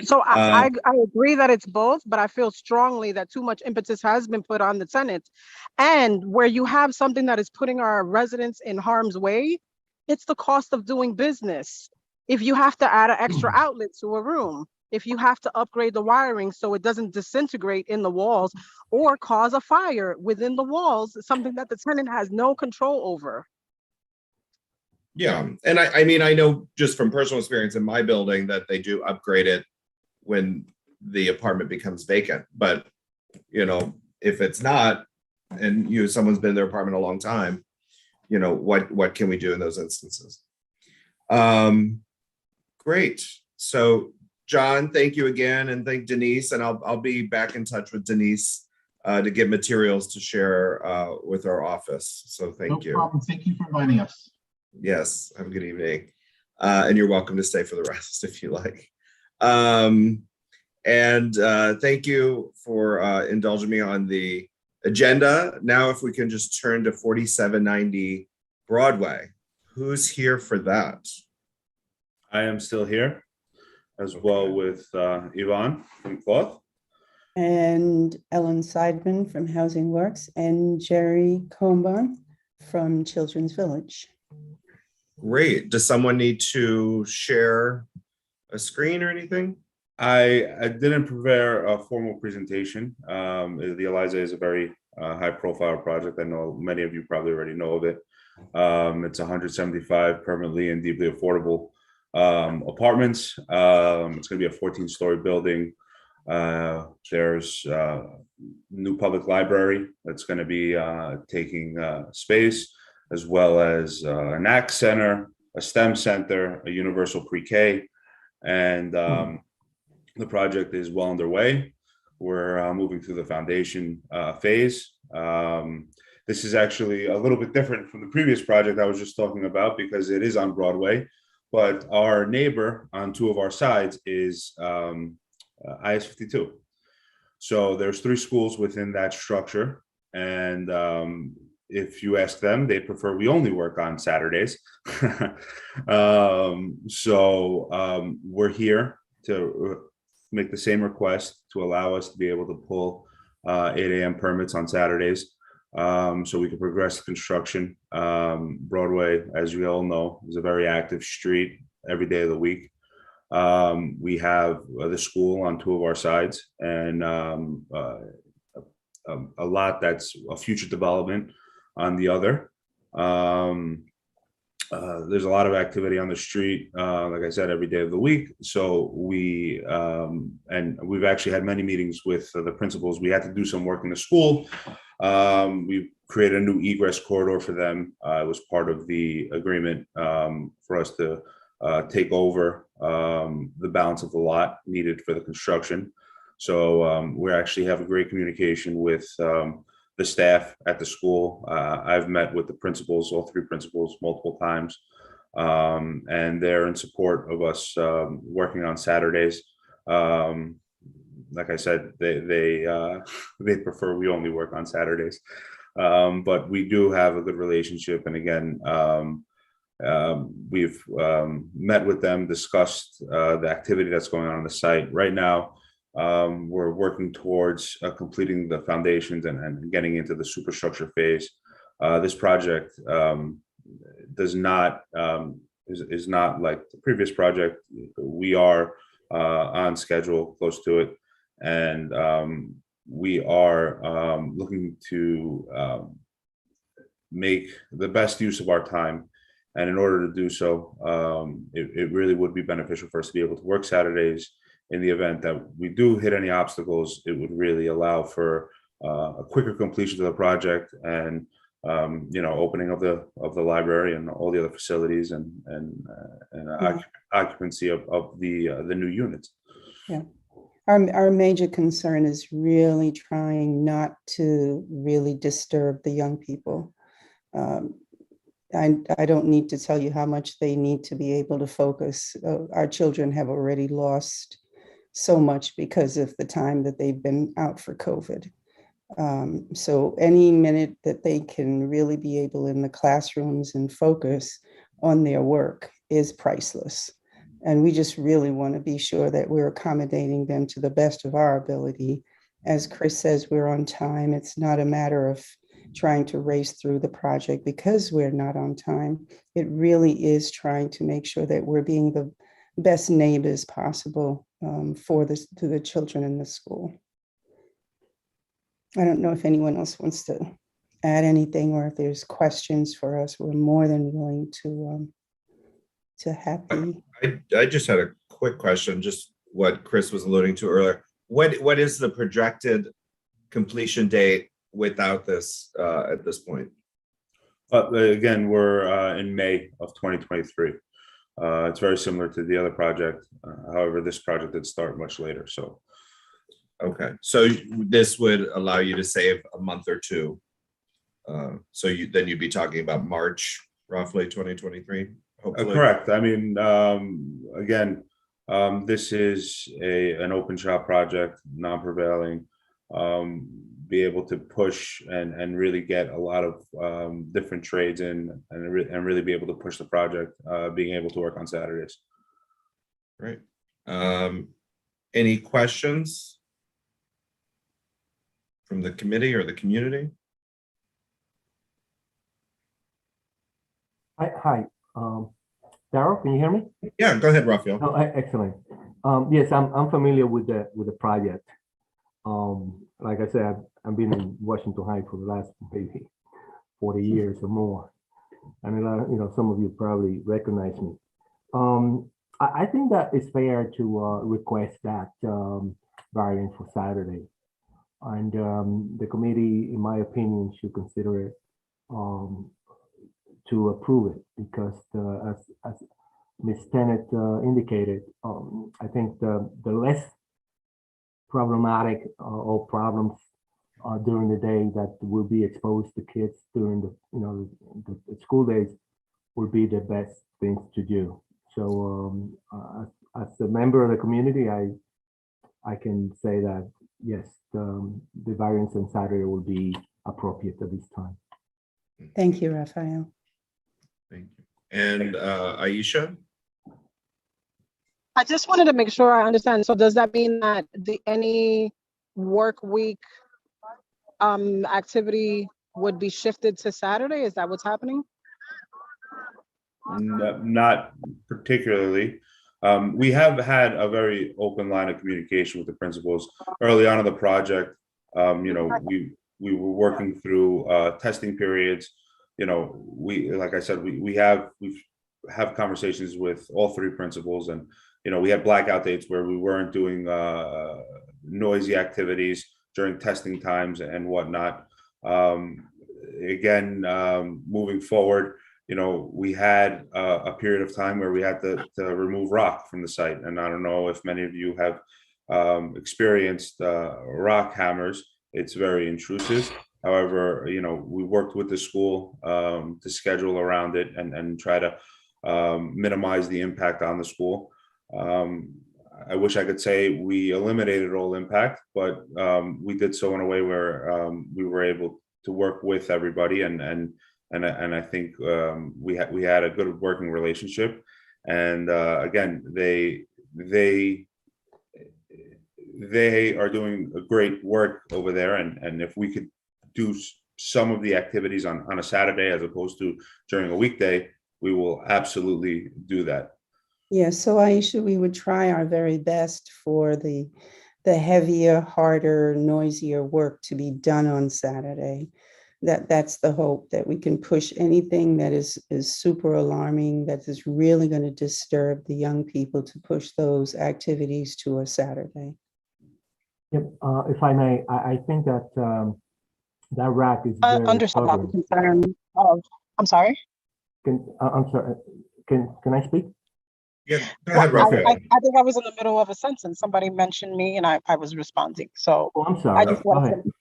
S16: So I agree that it's both, but I feel strongly that too much impetus has been put on the tenants. And where you have something that is putting our residents in harm's way, it's the cost of doing business. If you have to add an extra outlet to a room, if you have to upgrade the wiring so it doesn't disintegrate in the walls or cause a fire within the walls, something that the tenant has no control over.
S5: Yeah, and I mean, I know just from personal experience in my building that they do upgrade it when the apartment becomes vacant. But, if it's not, and someone's been in their apartment a long time, what can we do in those instances? Great. So John, thank you again, and thank Denise, and I'll be back in touch with Denise to get materials to share with our office. So thank you.
S19: No problem. Thank you for inviting us.
S5: Yes, have a good evening. And you're welcome to stay for the rest if you like. And thank you for indulging me on the agenda. Now, if we can just turn to 4790 Broadway. Who's here for that?
S10: I am still here, as well with Yvonne from Cloth.
S6: And Ellen Seidman from Housing Works, and Jerry Combon from Children's Village.
S5: Great. Does someone need to share a screen or anything?
S10: I didn't prepare a formal presentation. The Eliza is a very high profile project. I know many of you probably already know of it. It's 175 permanently and deeply affordable apartments. It's going to be a 14-story building. There's new public library that's going to be taking space, as well as an ACT center, a STEM center, a universal pre-K, and the project is well underway. We're moving through the foundation phase. This is actually a little bit different from the previous project I was just talking about because it is on Broadway, but our neighbor on two of our sides is IS-52. So there's 3 schools within that structure, and if you ask them, they prefer we only work on Saturdays. We're here to make the same request to allow us to be able to pull 8 a.m. permits on Saturdays, so we can progress the construction. Broadway, as we all know, is a very active street every day of the week. We have the school on 2 of our sides, and a lot that's a future development on the other. There's a lot of activity on the street, like I said, every day of the week. So we've actually had many meetings with the principals. We had to do some work in the school. We created a new egress corridor for them. It was part of the agreement for us to take over the balance of the lot needed for the construction. So we actually have a great communication with the staff at the school. I've met with the principals, all 3 principals, multiple times, and they're in support of us working on Saturdays. Like I said, they prefer we only work on Saturdays, but we do have a good relationship. And again, we've met with them, discussed the activity that's going on the site right now. We're working towards completing the foundations and getting into the superstructure phase. This project is not like the previous project. We are on schedule, close to it, and we are looking to make the best use of our time. And in order to do so, it really would be beneficial for us to be able to work Saturdays. In the event that we do hit any obstacles, it would really allow for a quicker completion of the project and opening of the library and all the other facilities and occupancy of the new units.
S6: Yeah. Our major concern is really trying not to really disturb the young people. I don't need to tell you how much they need to be able to focus. Our children have already lost so much because of the time that they've been out for COVID. So any minute that they can really be able in the classrooms and focus on their work is priceless. And we just really want to be sure that we're accommodating them to the best of our ability. As Chris says, we're on time. It's not a matter of trying to race through the project because we're not on time. It really is trying to make sure that we're being the best neighbors possible to the children in the school. I don't know if anyone else wants to add anything or if there's questions for us. We're more than willing to have them.
S5: I just had a quick question, just what Chris was alluding to earlier. What is the projected completion date without this at this point?
S10: Again, we're in May of 2023. It's very similar to the other project. However, this project did start much later. So,
S5: okay, so this would allow you to save a month or two. So then you'd be talking about March, roughly 2023. Hopefully.
S10: Correct. I mean, again, this is an open shop project, non-prevailing. Be able to push and really get a lot of different trades in and really be able to push the project, being able to work on Saturdays.
S5: Great. Any questions from the committee or the community?
S18: Hi. Darryl, can you hear me?
S5: Yeah, go ahead, Raphael.
S18: Oh, excellent. Yes, I'm familiar with the project. Like I said, I've been in Washington Heights for the last maybe 40 years or more, and some of you probably recognize me. I think that it's fair to request that variance for Saturday, and the committee, in my opinion, should consider it to approve it because, as Ms. Tennant indicated, I think the less problematic or problems during the day that will be exposed to kids during the school days will be the best things to do. So as a member of the community, I can say that yes, the variance on Saturday will be appropriate at this time.
S6: Thank you, Raphael.
S5: Thank you. And Aisha?
S16: I just wanted to make sure I understand. So does that mean that any work week activity would be shifted to Saturday? Is that what's happening?
S10: Not particularly. We have had a very open line of communication with the principals early on in the project. We were working through testing periods. Like I said, we have conversations with all three principals, and we had blackout dates where we weren't doing noisy activities during testing times and whatnot. Again, moving forward, we had a period of time where we had to remove rock from the site. And I don't know if many of you have experienced rock hammers. It's very intrusive. However, we worked with the school to schedule around it and try to minimize the impact on the school. I wish I could say we eliminated all impact, but we did so in a way where we were able to work with everybody, and I think we had a good working relationship. And again, they are doing a great work over there, and if we could do some of the activities on a Saturday as opposed to during a weekday, we will absolutely do that.
S6: Yeah, so Aisha, we would try our very best for the heavier, harder, noisier work to be done on Saturday. That's the hope, that we can push anything that is super alarming, that is really going to disturb the young people, to push those activities to a Saturday.
S18: Yep. If I may, I think that That rack is very
S16: Understood about the
S18: stubborn.
S16: concern of, I'm sorry.
S18: I'm sorry, can I speak?
S5: Yeah, go
S16: Well,
S5: ahead, Raphael.
S16: I think I was in the middle of a sentence. Somebody mentioned me and I was responding. So
S18: Oh, I'm
S16: I
S18: sorry,
S16: just
S18: go
S16: wanted
S18: ahead.
S16: to,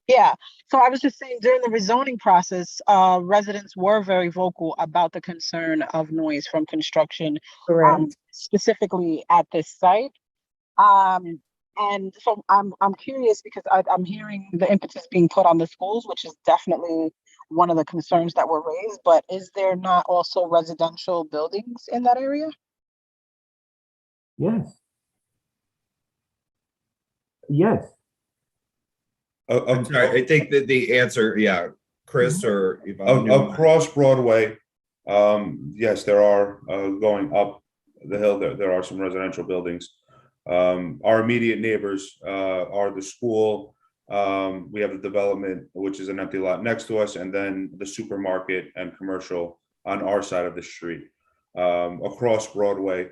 S16: yeah. So I was just saying during the rezoning process, residents were very vocal about the concern of noise from construction,
S6: Correct.
S16: specifically at this site. And so I'm curious because I'm hearing the impetus being put on the schools, which is definitely one of the concerns that were raised, but is there not also residential buildings in that area?
S18: Yes. Yes.
S5: I'm sorry, I think that the answer, yeah, Chris or Yvonne. you want-
S10: Across Broadway, yes, there are, going up the hill, there are some residential buildings. Our immediate neighbors, are the school. We have the development, which is an empty lot next to us, and then the supermarket and commercial on our side of the street. Across Broadway,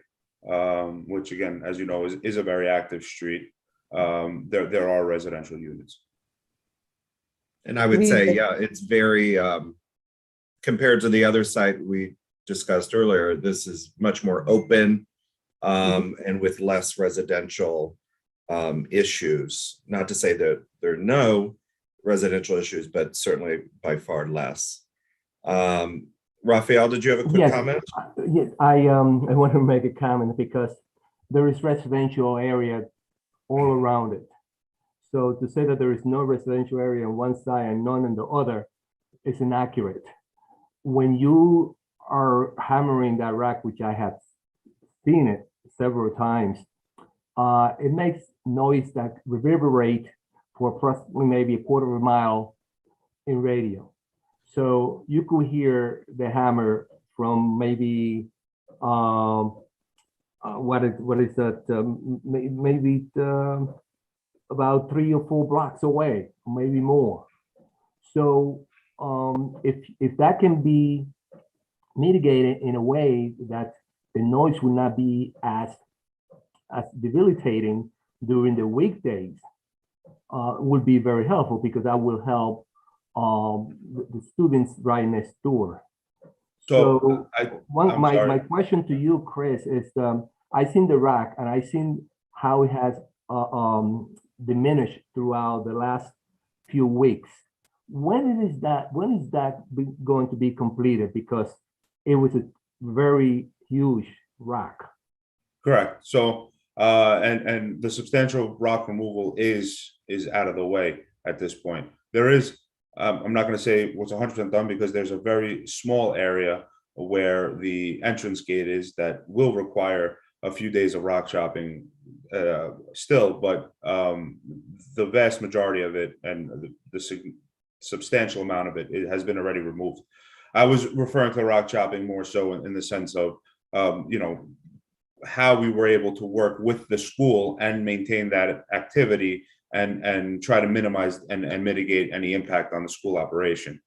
S10: which again, as you know, is a very active street. There are residential units.
S5: And I would say, yeah, it's very, compared to the other site we discussed earlier, this is much more open and with less residential issues. Not to say that there are no residential issues, but certainly by far less. Raphael, did you have a quick
S18: Yes,
S5: comment?
S18: yes, I want to make a comment because there is residential area all around it. So to say that there is no residential area on one side and none on the other is inaccurate. When you are hammering that rack, which I have seen it several times, it makes noise that reverberate for approximately maybe a quarter of a mile in radio. So you could hear the hammer from maybe what is that? Maybe about 3 or 4 blocks away, maybe more. So if that can be mitigated in a way that the noise will not be as debilitating during the weekdays, would be very helpful because that will help the students right next door. So my question to you, Chris, is I seen the rack and I seen how it has diminished throughout the last few weeks. When is that going to be completed? Because it was a very huge rack.
S10: Correct. So, and the substantial rock removal is out of the way at this point. There is, I'm not going to say what's 100% done because there's a very small area where the entrance gate is that will require a few days of rock chopping still, but the vast majority of it and the substantial amount of it has been already removed. I was referring to rock chopping more so in the sense of, you know, how we were able to work with the school and maintain that activity and try to minimize and mitigate any impact on the school operation.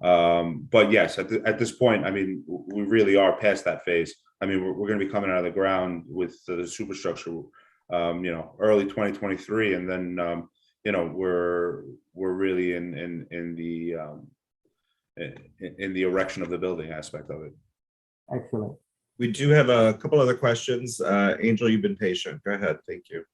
S10: But yes, at this point, I mean, we really are past that phase. I mean, we're going to be coming out of the ground with the superstructure, you know, early 2023, and then you know, we're really in the erection of the building aspect of it.
S18: Excellent.
S5: We do have a couple other questions. Angel, you've been patient. Go ahead. Thank you.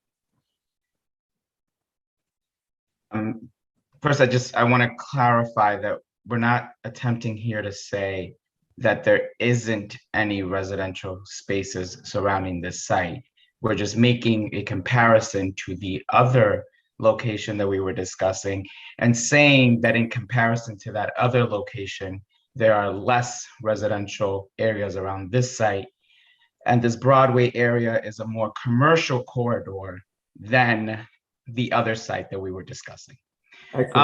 S9: First, I want to clarify that we're not attempting here to say that there isn't any residential spaces surrounding this site. We're just making a comparison to the other location that we were discussing and saying that in comparison to that other location, there are less residential areas around this site. And this Broadway area is a more commercial corridor than the other site that we were discussing.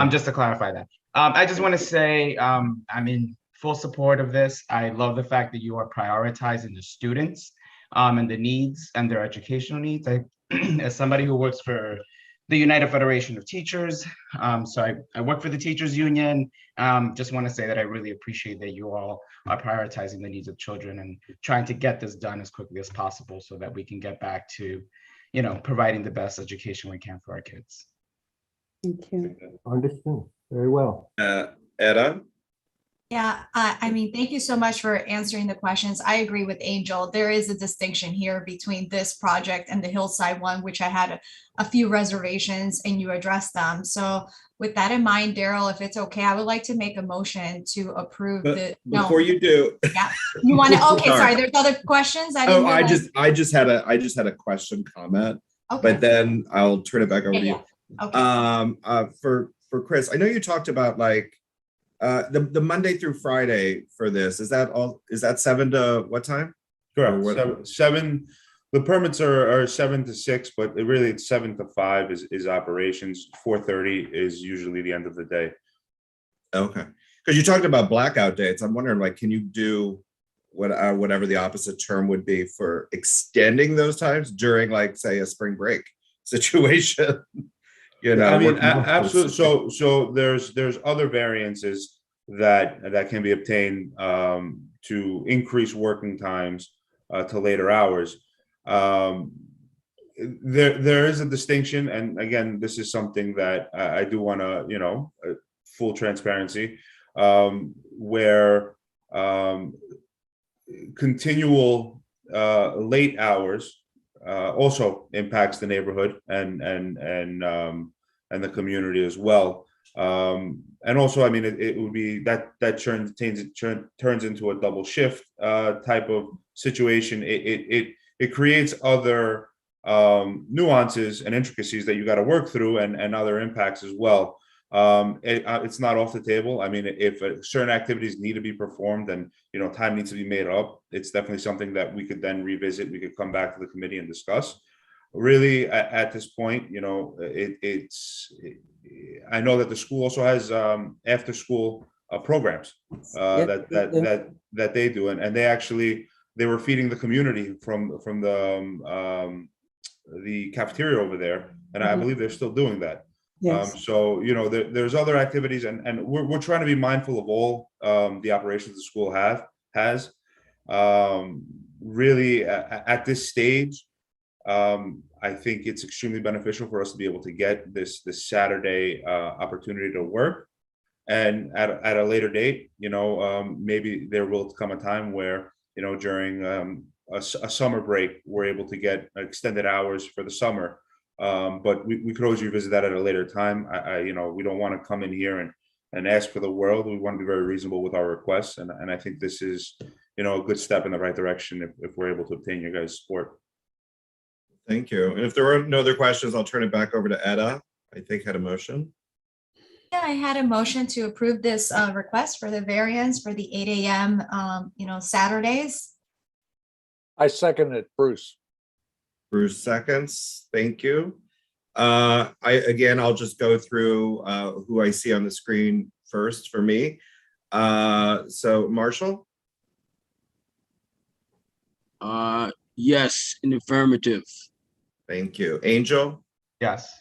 S9: Just to clarify that. I just want to say I'm in full support of this. I love the fact that you are prioritizing the students and the needs and their educational needs. As somebody who works for the United Federation of Teachers, so I work for the Teachers Union. Just want to say that I really appreciate that you all are prioritizing the needs of children and trying to get this done as quickly as possible so that we can get back to, you know, providing the best education we can for our kids.
S6: Thank you.
S18: Understood. Very well.
S5: Etta?
S17: Yeah, I mean, thank you so much for answering the questions. I agree with Angel. There is a distinction here between this project and the Hillside one, which I had a few reservations and you addressed them. So with that in mind, Daryl, if it's okay, I would like to make a motion to approve the. no.
S5: Before you do.
S17: Yeah, you want to, okay, sorry, there's other questions? I didn't
S5: Oh, I
S17: realize-
S5: just had a question comment,
S17: Okay.
S5: but then I'll turn it back over to
S17: Yeah,
S5: you.
S17: yeah. Okay.
S5: For Chris, I know you talked about like the Monday through Friday for this. Is that 7 to what time?
S10: Correct.
S5: Or what-
S10: Seven. The permits are 7 to 6, but it's 7 to 5 is operations. 4:30 is usually the end of the day.
S5: Okay, because you talked about blackout dates. I'm wondering, like, can you do whatever the opposite term would be for extending those times during, like, say, a spring break situation? You know,
S10: I mean,
S5: working from home.
S10: absolutely. So there's other variances that can be obtained to increase working times to later hours. There is a distinction, and again, this is something that I do want to, full transparency, where continual late hours also impacts the neighborhood and the community as well. And also, I mean, it would be that turns into a double shift type of situation. It creates other nuances and intricacies that you got to work through, and other impacts as well. It's not off the table. I mean, if certain activities need to be performed and time needs to be made up, it's definitely something that we could then revisit. We could come back to the committee and discuss. Really, at this point, I know that the school also has after school programs that they do, and they were feeding the community from the cafeteria over there, and I believe they're still doing that.
S6: Yes.
S10: So there's other activities, and we're trying to be mindful of all the operations the school has. Really, at this stage, I think it's extremely beneficial for us to be able to get this Saturday opportunity to work, and at a later date, maybe there will come a time where during a summer break we're able to get extended hours for the summer. But we could always revisit that at a later time. We don't want to come in here and ask for the world. We want to be very reasonable with our requests, and I think this is a good step in the right direction if we're able to obtain your guys' support.
S5: Thank you. And if there are no other questions, I'll turn it back over to Etta. I think had a motion.
S17: Yeah, I had a motion to approve this request for the variance for the 8 a.m. Saturdays.
S1: I second it, Bruce.
S5: Bruce seconds. Thank you. I'll just go through who I see on the screen first for me. So Marshall?
S3: Yes, in affirmative.
S5: Thank you. Angel?
S9: Yes.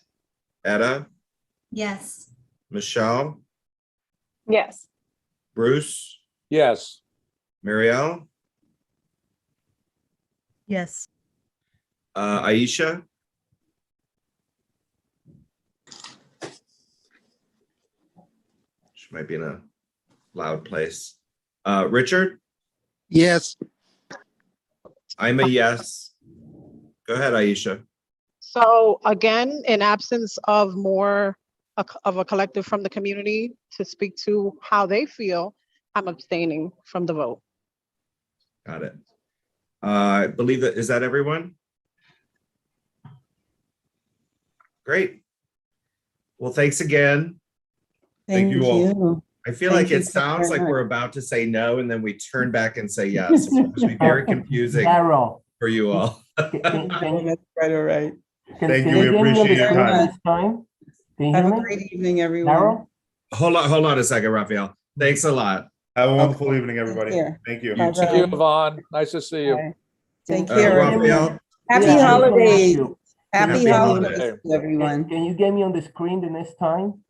S5: Etta?
S17: Yes.
S5: Michelle?
S16: Yes.
S5: Bruce?
S1: Yes.
S5: Marielle?
S13: Yes.
S5: Aisha? She might be in a loud place. Richard?
S20: Yes.
S5: I'm a yes. Go ahead, Aisha.
S16: So again, in absence of more of a collective from the community to speak to how they feel, I'm abstaining from the vote.
S5: Got it. I believe that, is that everyone? Great. Well, thanks again. Thank you all. I feel like it sounds like we're about to say no, and then we turn back and say yes. It must be very confusing for you all.
S18: That's
S6: right, all right.
S10: Thank you. We appreciate your time.
S18: Can you
S6: Have
S18: hear
S6: a
S18: me?
S6: great evening, everyone.
S18: Daryl?
S5: Hold on a second, Raphael. Thanks a lot.
S10: Have a wonderful evening, everybody.
S6: care.
S10: Thank you.
S6: Bye-bye.
S1: See you, Yvonne. Nice to see you.
S6: Take care.
S5: Raphael.
S6: Happy
S18: Yeah, I was gonna ask
S6: holidays.
S18: you.
S6: Happy
S5: Happy
S6: holidays,
S5: holidays.
S6: to everyone.
S18: Can you get me on the screen the next time?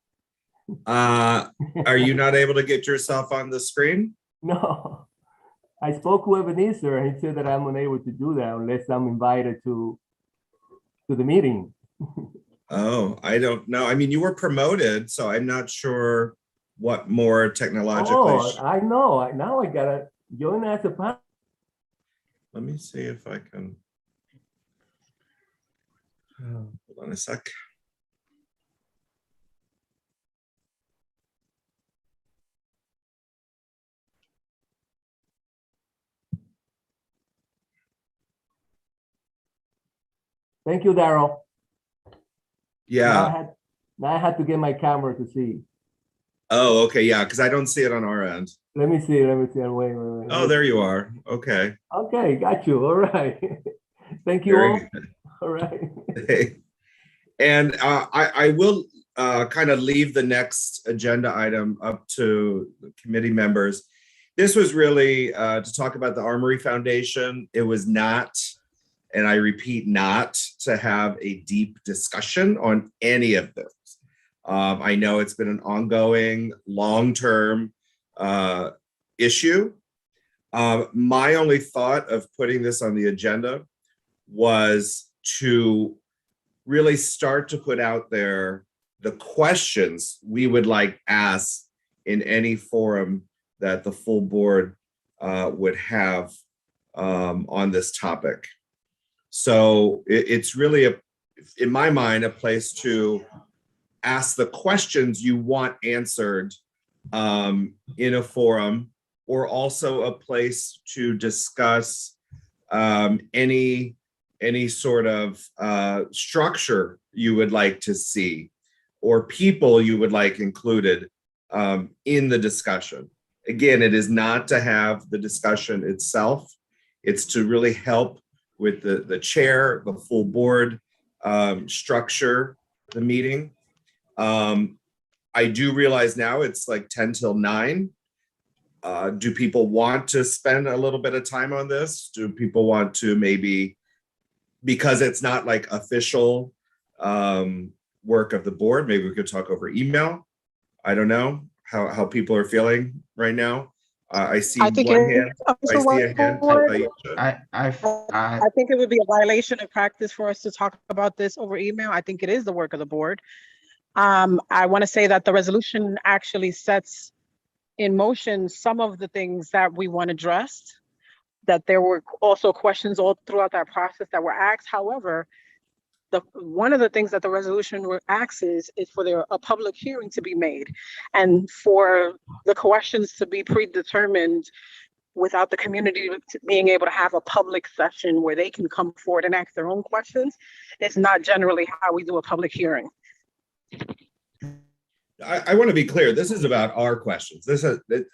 S5: Are you not able to get yourself on the screen?
S18: No. I spoke with Ebenezer and he said that I'm unable to do that unless I'm invited to the meeting.
S5: Oh, I don't know. I mean, you were promoted, so I'm not sure what more technologically.
S18: Oh, I know. Now I gotta join as a part.
S5: Let me see if I can. Hold on a sec.
S18: Thank you, Daryl. Now I
S5: Yeah.
S18: had, now I had to get my camera to see.
S5: Oh, okay. Yeah, because I don't see it on our end.
S18: Let me see. Wait.
S5: Oh, there you are. Okay.
S18: Okay, got you. All right. Thank you
S5: Very
S18: all.
S5: good.
S18: All right.
S5: Hey. And I will kind of leave the next agenda item up to the committee members. This was really to talk about the Armory Foundation. It was not, and I repeat, not to have a deep discussion on any of this. I know it's been an ongoing, long-term issue. My only thought of putting this on the agenda was to really start to put out there the questions we would like asked in any forum that the full board would have on this topic. So it's really, in my mind, a place to ask the questions you want answered in a forum, or also a place to discuss any sort of structure you would like to see, or people you would like included in the discussion. Again, it is not to have the discussion itself. It's to really help with the chair, the full board, structure the meeting. I do realize now it's like 10 till 9. Do people want to spend a little bit of time on this? Do people want to maybe, because it's not like official work of the board, maybe we could talk over email? I don't know how people are feeling right now. I see one hand. I see a hand.
S16: I think it would be a violation of practice for us to talk about this over email. I think it is the work of the board. I want to say that the resolution actually sets in motion some of the things that we want addressed, that there were also questions all throughout that process that were asked. However, one of the things that the resolution asks is for a public hearing to be made, and for the questions to be predetermined without the community being able to have a public session where they can come forward and ask their own questions. It's not generally how we do a public hearing.
S5: I want to be clear. This is about our questions.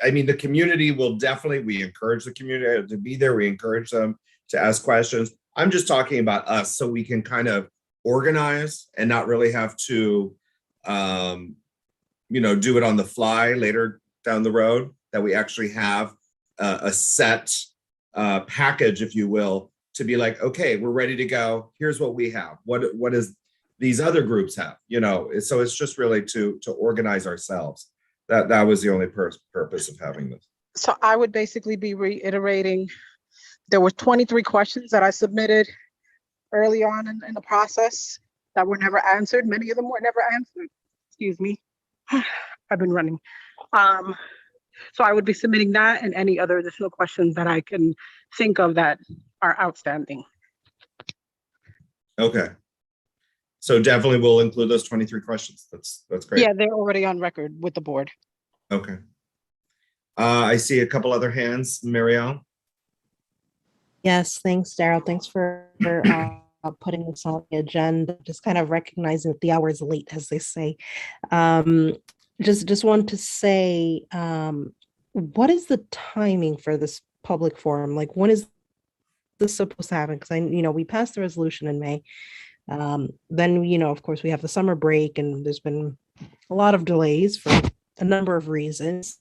S5: I mean, the community will definitely, we encourage the community to be there. We encourage them to ask questions. I'm just talking about us so we can kind of organize and not really have to, do it on the fly later down the road, that we actually have a set package, if you will, to be like, okay, we're ready to go. Here's what we have. What is these other groups have, so it's just really to organize ourselves. That was the only purpose of having this.
S16: So I would basically be reiterating, there were 23 questions that I submitted early on in the process that were never answered. Many of them were never answered. Excuse me. I've been running. So I would be submitting that and any other additional questions that I can think of that are outstanding.
S5: Okay. So definitely we'll include those 23 questions. That's great.
S16: Yeah, they're already on record with the board.
S5: Okay. I see a couple other hands. Marielle?
S13: Yes, thanks, Daryl. Thanks for putting this on the agenda. Just kind of recognizing that the hour is late, as they say. Just want to say, what is the timing for this public forum? Like, when is this supposed to happen? Because we passed the resolution in May. Then, of course, we have the summer break, and there's been a lot of delays for a number of reasons.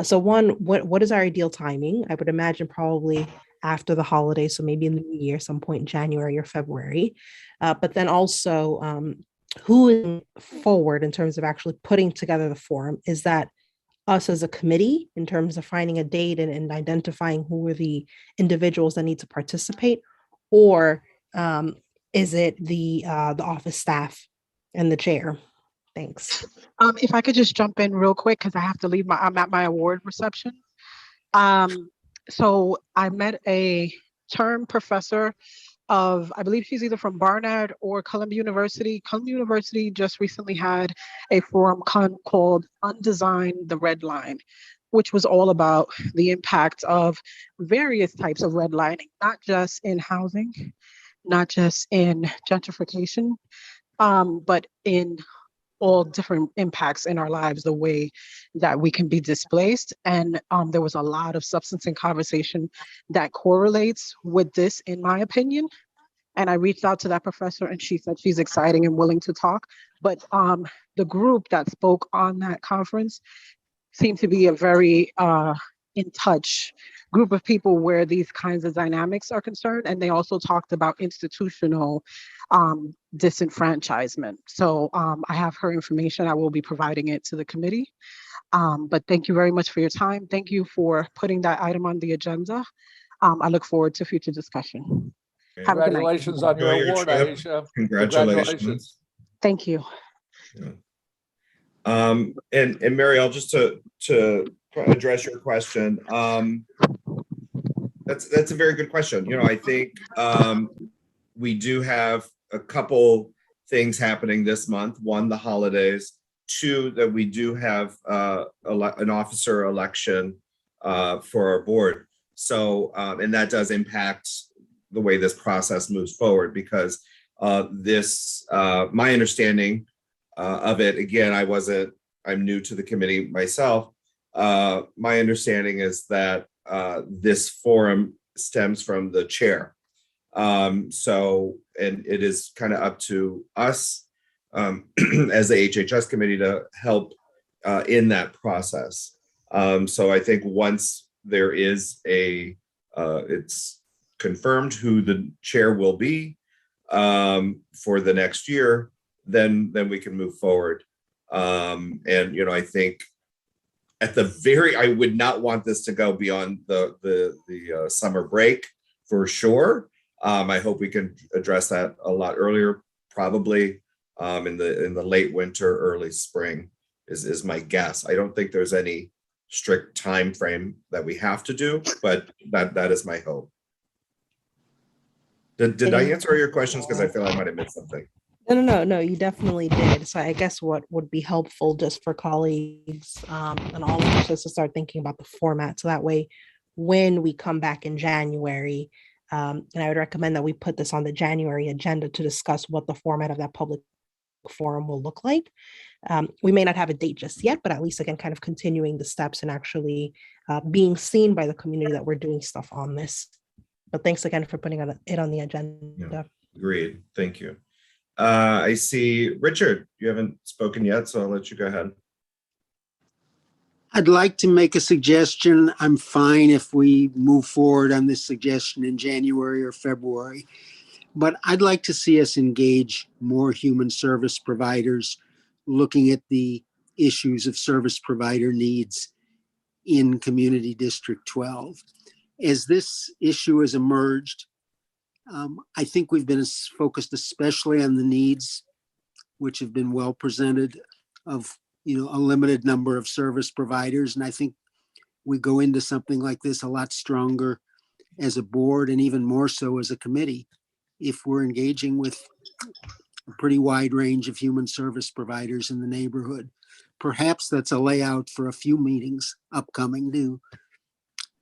S13: So one, what is our ideal timing? I would imagine probably after the holiday, so maybe in the new year, some point in January or February. But then also, who is forward in terms of actually putting together the forum? Is that us as a committee in terms of finding a date and identifying who are the individuals that need to participate? Or is it the office staff and the chair. Thanks.
S16: If I could just jump in real quick, because I have to leave I'm at my award reception. So I met a term professor of, I believe she's either from Barnard or Columbia University. Columbia University just recently had a forum called Undesign the Red Line, which was all about the impact of various types of redlining, not just in housing, not just in gentrification, but in all different impacts in our lives, the way that we can be displaced. And there was a lot of substance and conversation that correlates with this, in my opinion. And I reached out to that professor and she said she's exciting and willing to talk. But the group that spoke on that conference seemed to be a very in touch group of people where these kinds of dynamics are concerned. And they also talked about institutional disenfranchisement. So I have her information. I will be providing it to the committee. But thank you very much for your time. Thank you for putting that item on the agenda. I look forward to future discussion. Have a good night.
S1: Congratulations on your
S5: Enjoy your
S1: award,
S5: trip.
S1: Aisha.
S5: Congratulations.
S16: Thank you.
S5: And Mary, I'll just to address your question. That's a very good question. You know, I think we do have a couple things happening this month. One, the holidays. Two, that we do have an officer election for our board. So, and that does impact the way this process moves forward, because my understanding of it, again, I'm new to the committee myself. My understanding is that this forum stems from the chair. So, and it is kind of up to us as the HHS committee to help in that process. So I think once there is it's confirmed who the chair will be for the next year, then we can move forward. And, you know, I think I would not want this to go beyond the summer break for sure. I hope we can address that a lot earlier, probably in the late winter, early spring is my guess. I don't think there's any strict time frame that we have to do, but that is my hope. Did I answer all your questions? Because I feel I might have missed something.
S13: No, you definitely did. So I guess what would be helpful just for colleagues and all of us is to start thinking about the format. So that way, when we come back in January, and I would recommend that we put this on the January agenda to discuss what the format of that public forum will look like. We may not have a date just yet, but at least again, kind of continuing the steps and actually being seen by the community that we're doing stuff on this. But thanks again for putting it on the agenda.
S5: Yeah, agreed. Thank you. I see Richard, you haven't spoken yet, so I'll let you go ahead.
S20: I'd like to make a suggestion. I'm fine if we move forward on this suggestion in January or February, but I'd like to see us engage more human service providers looking at the issues of service provider needs in Community District 12. As this issue has emerged, I think we've been focused especially on the needs, which have been well presented, of a limited number of service providers. And I think we go into something like this a lot stronger as a board, and even more so as a committee, if we're engaging with a pretty wide range of human service providers in the neighborhood. Perhaps that's a layout for a few meetings upcoming to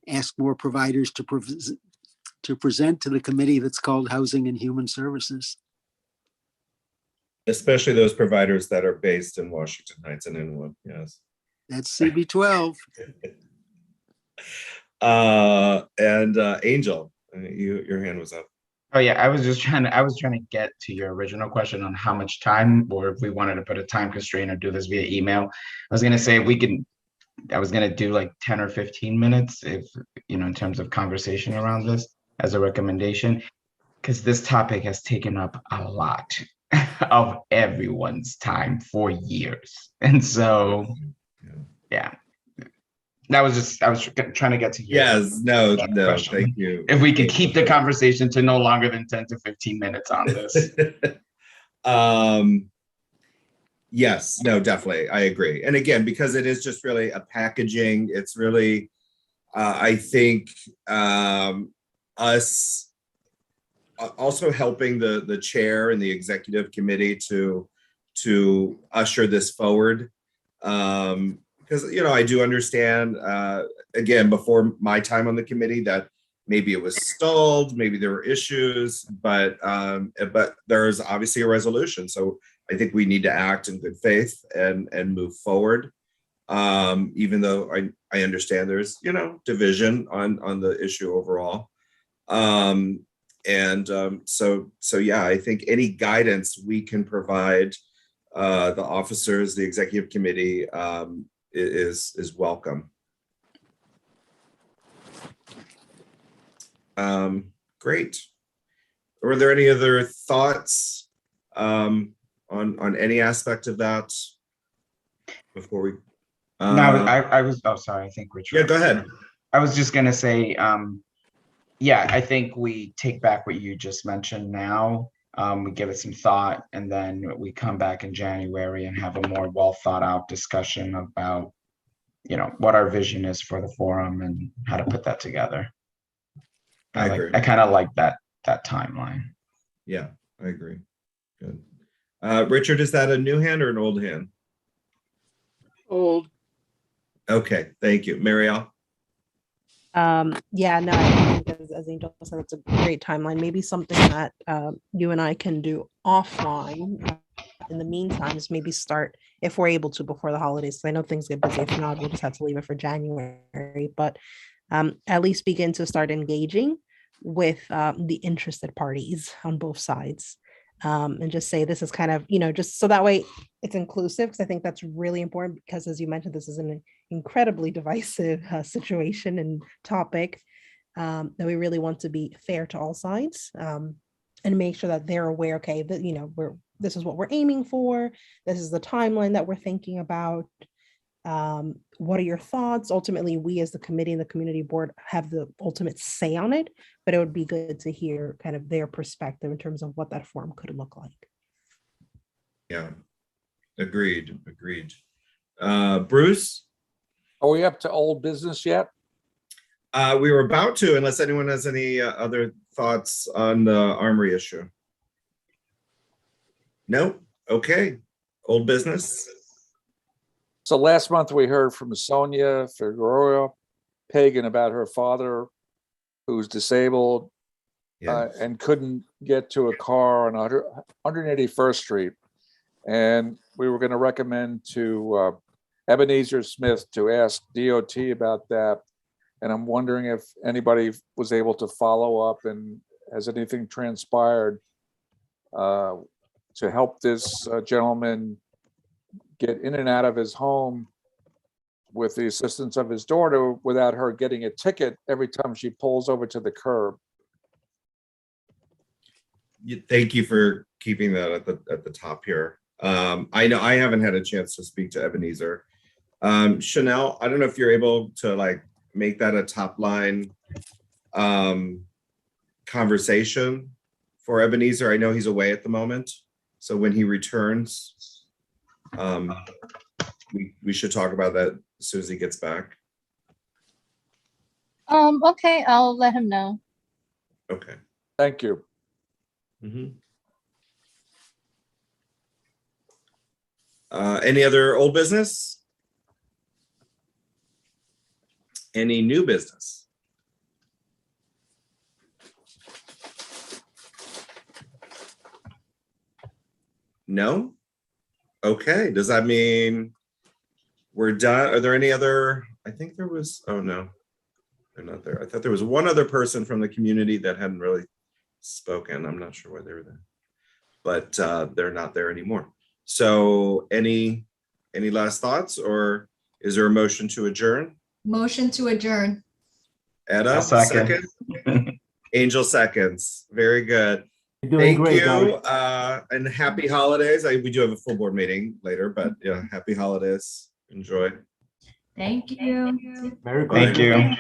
S20: ask more providers to present to the committee that's called Housing and Human Services.
S5: Especially those providers that are based in Washington Heights and Inwood, yes.
S20: That's CB12.
S5: And Angel, your hand was up.
S9: Oh yeah, I was trying to get to your original question on how much time, or if we wanted to put a time constraint or do this via email. I was gonna say I was gonna do like 10 or 15 minutes if, in terms of conversation around this as a recommendation, because this topic has taken up a lot of everyone's time for years. And so, yeah. I was trying to get to you.
S5: Yes, no, thank you.
S9: If we could keep the conversation to no longer than 10 to 15 minutes on this.
S5: Yes, no, definitely. I agree. And again, because it is just really a packaging, it's really, I think, us also helping the chair and the executive committee to usher this forward. Because, you know, I do understand, again, before my time on the committee, that maybe it was stalled, maybe there were issues, but there's obviously a resolution. So I think we need to act in good faith and move forward. Even though I understand there's, you know, division on the issue overall. So yeah, I think any guidance we can provide the officers, the executive committee, is welcome. Great. Were there any other thoughts on any aspect of that before we?
S9: No, I was, oh, sorry, I think Richard.
S5: Yeah, go ahead.
S9: I was just gonna say, yeah, I think we take back what you just mentioned now. We give it some thought, and then we come back in January and have a more well thought out discussion about, you know, what our vision is for the forum and how to put that together.
S5: I agree.
S9: I kind of like that timeline.
S5: Yeah, I agree. Good. Richard, is that a new hand or an old hand?
S13: Old.
S5: Okay, thank you. Marielle?
S13: Yeah, no, I think as Angel said, it's a great timeline. Maybe something that you and I can do offline in the meantime is maybe start, if we're able to, before the holidays. I know things get busy. If not, we'll just have to leave it for January. But at least begin to start engaging with the interested parties on both sides. And just say this is kind of, you know, just so that way it's inclusive, because I think that's really important, because as you mentioned, this is an incredibly divisive situation and topic that we really want to be fair to all sides, and make sure that they're aware, okay, that, you know, this is what we're aiming for, this is the timeline that we're thinking about. What are your thoughts? Ultimately, we as the committee and the community board have the ultimate say on it, but it would be good to hear kind of their perspective in terms of what that forum could look like.
S5: Yeah, agreed. Bruce?
S1: Are we up to old business yet?
S5: We were about to, unless anyone has any other thoughts on the Armory issue. No? Okay. Old business?
S1: So last month we heard from Sonia Figueroa Pagan about her father who's disabled and couldn't get to a car on 181st Street. And we were going to recommend to Ebenezer Smith to ask DOT about that. And I'm wondering if anybody was able to follow up and has anything transpired to help this gentleman get in and out of his home with the assistance of his daughter without her getting a ticket every time she pulls over to the curb.
S5: Thank you for keeping that at the top here. I know I haven't had a chance to speak to Ebenezer. Chanel, I don't know if you're able to like make that a top line conversation for Ebenezer. I know he's away at the moment, so when he returns, we should talk about that as soon as he gets back.
S8: Okay, I'll let him know.
S5: Okay.
S1: Thank you.
S5: Any other old business? Any new business? No? Okay, does that mean we're done? Are there any other, I think there was, oh no, they're not there. I thought there was one other person from the community that hadn't really spoken. I'm not sure why they were there, but they're not there anymore. So any last thoughts, or is there a motion to adjourn?
S17: Motion to adjourn.
S5: Edda, second. Angel seconds. Very good.
S18: You're doing
S5: Thank
S18: great,
S5: you,
S18: guys.
S5: and happy holidays. We do have a full board meeting later, but yeah, happy holidays. Enjoy.
S17: Thank you.
S18: Merry
S5: Thank
S18: Christmas.
S5: you.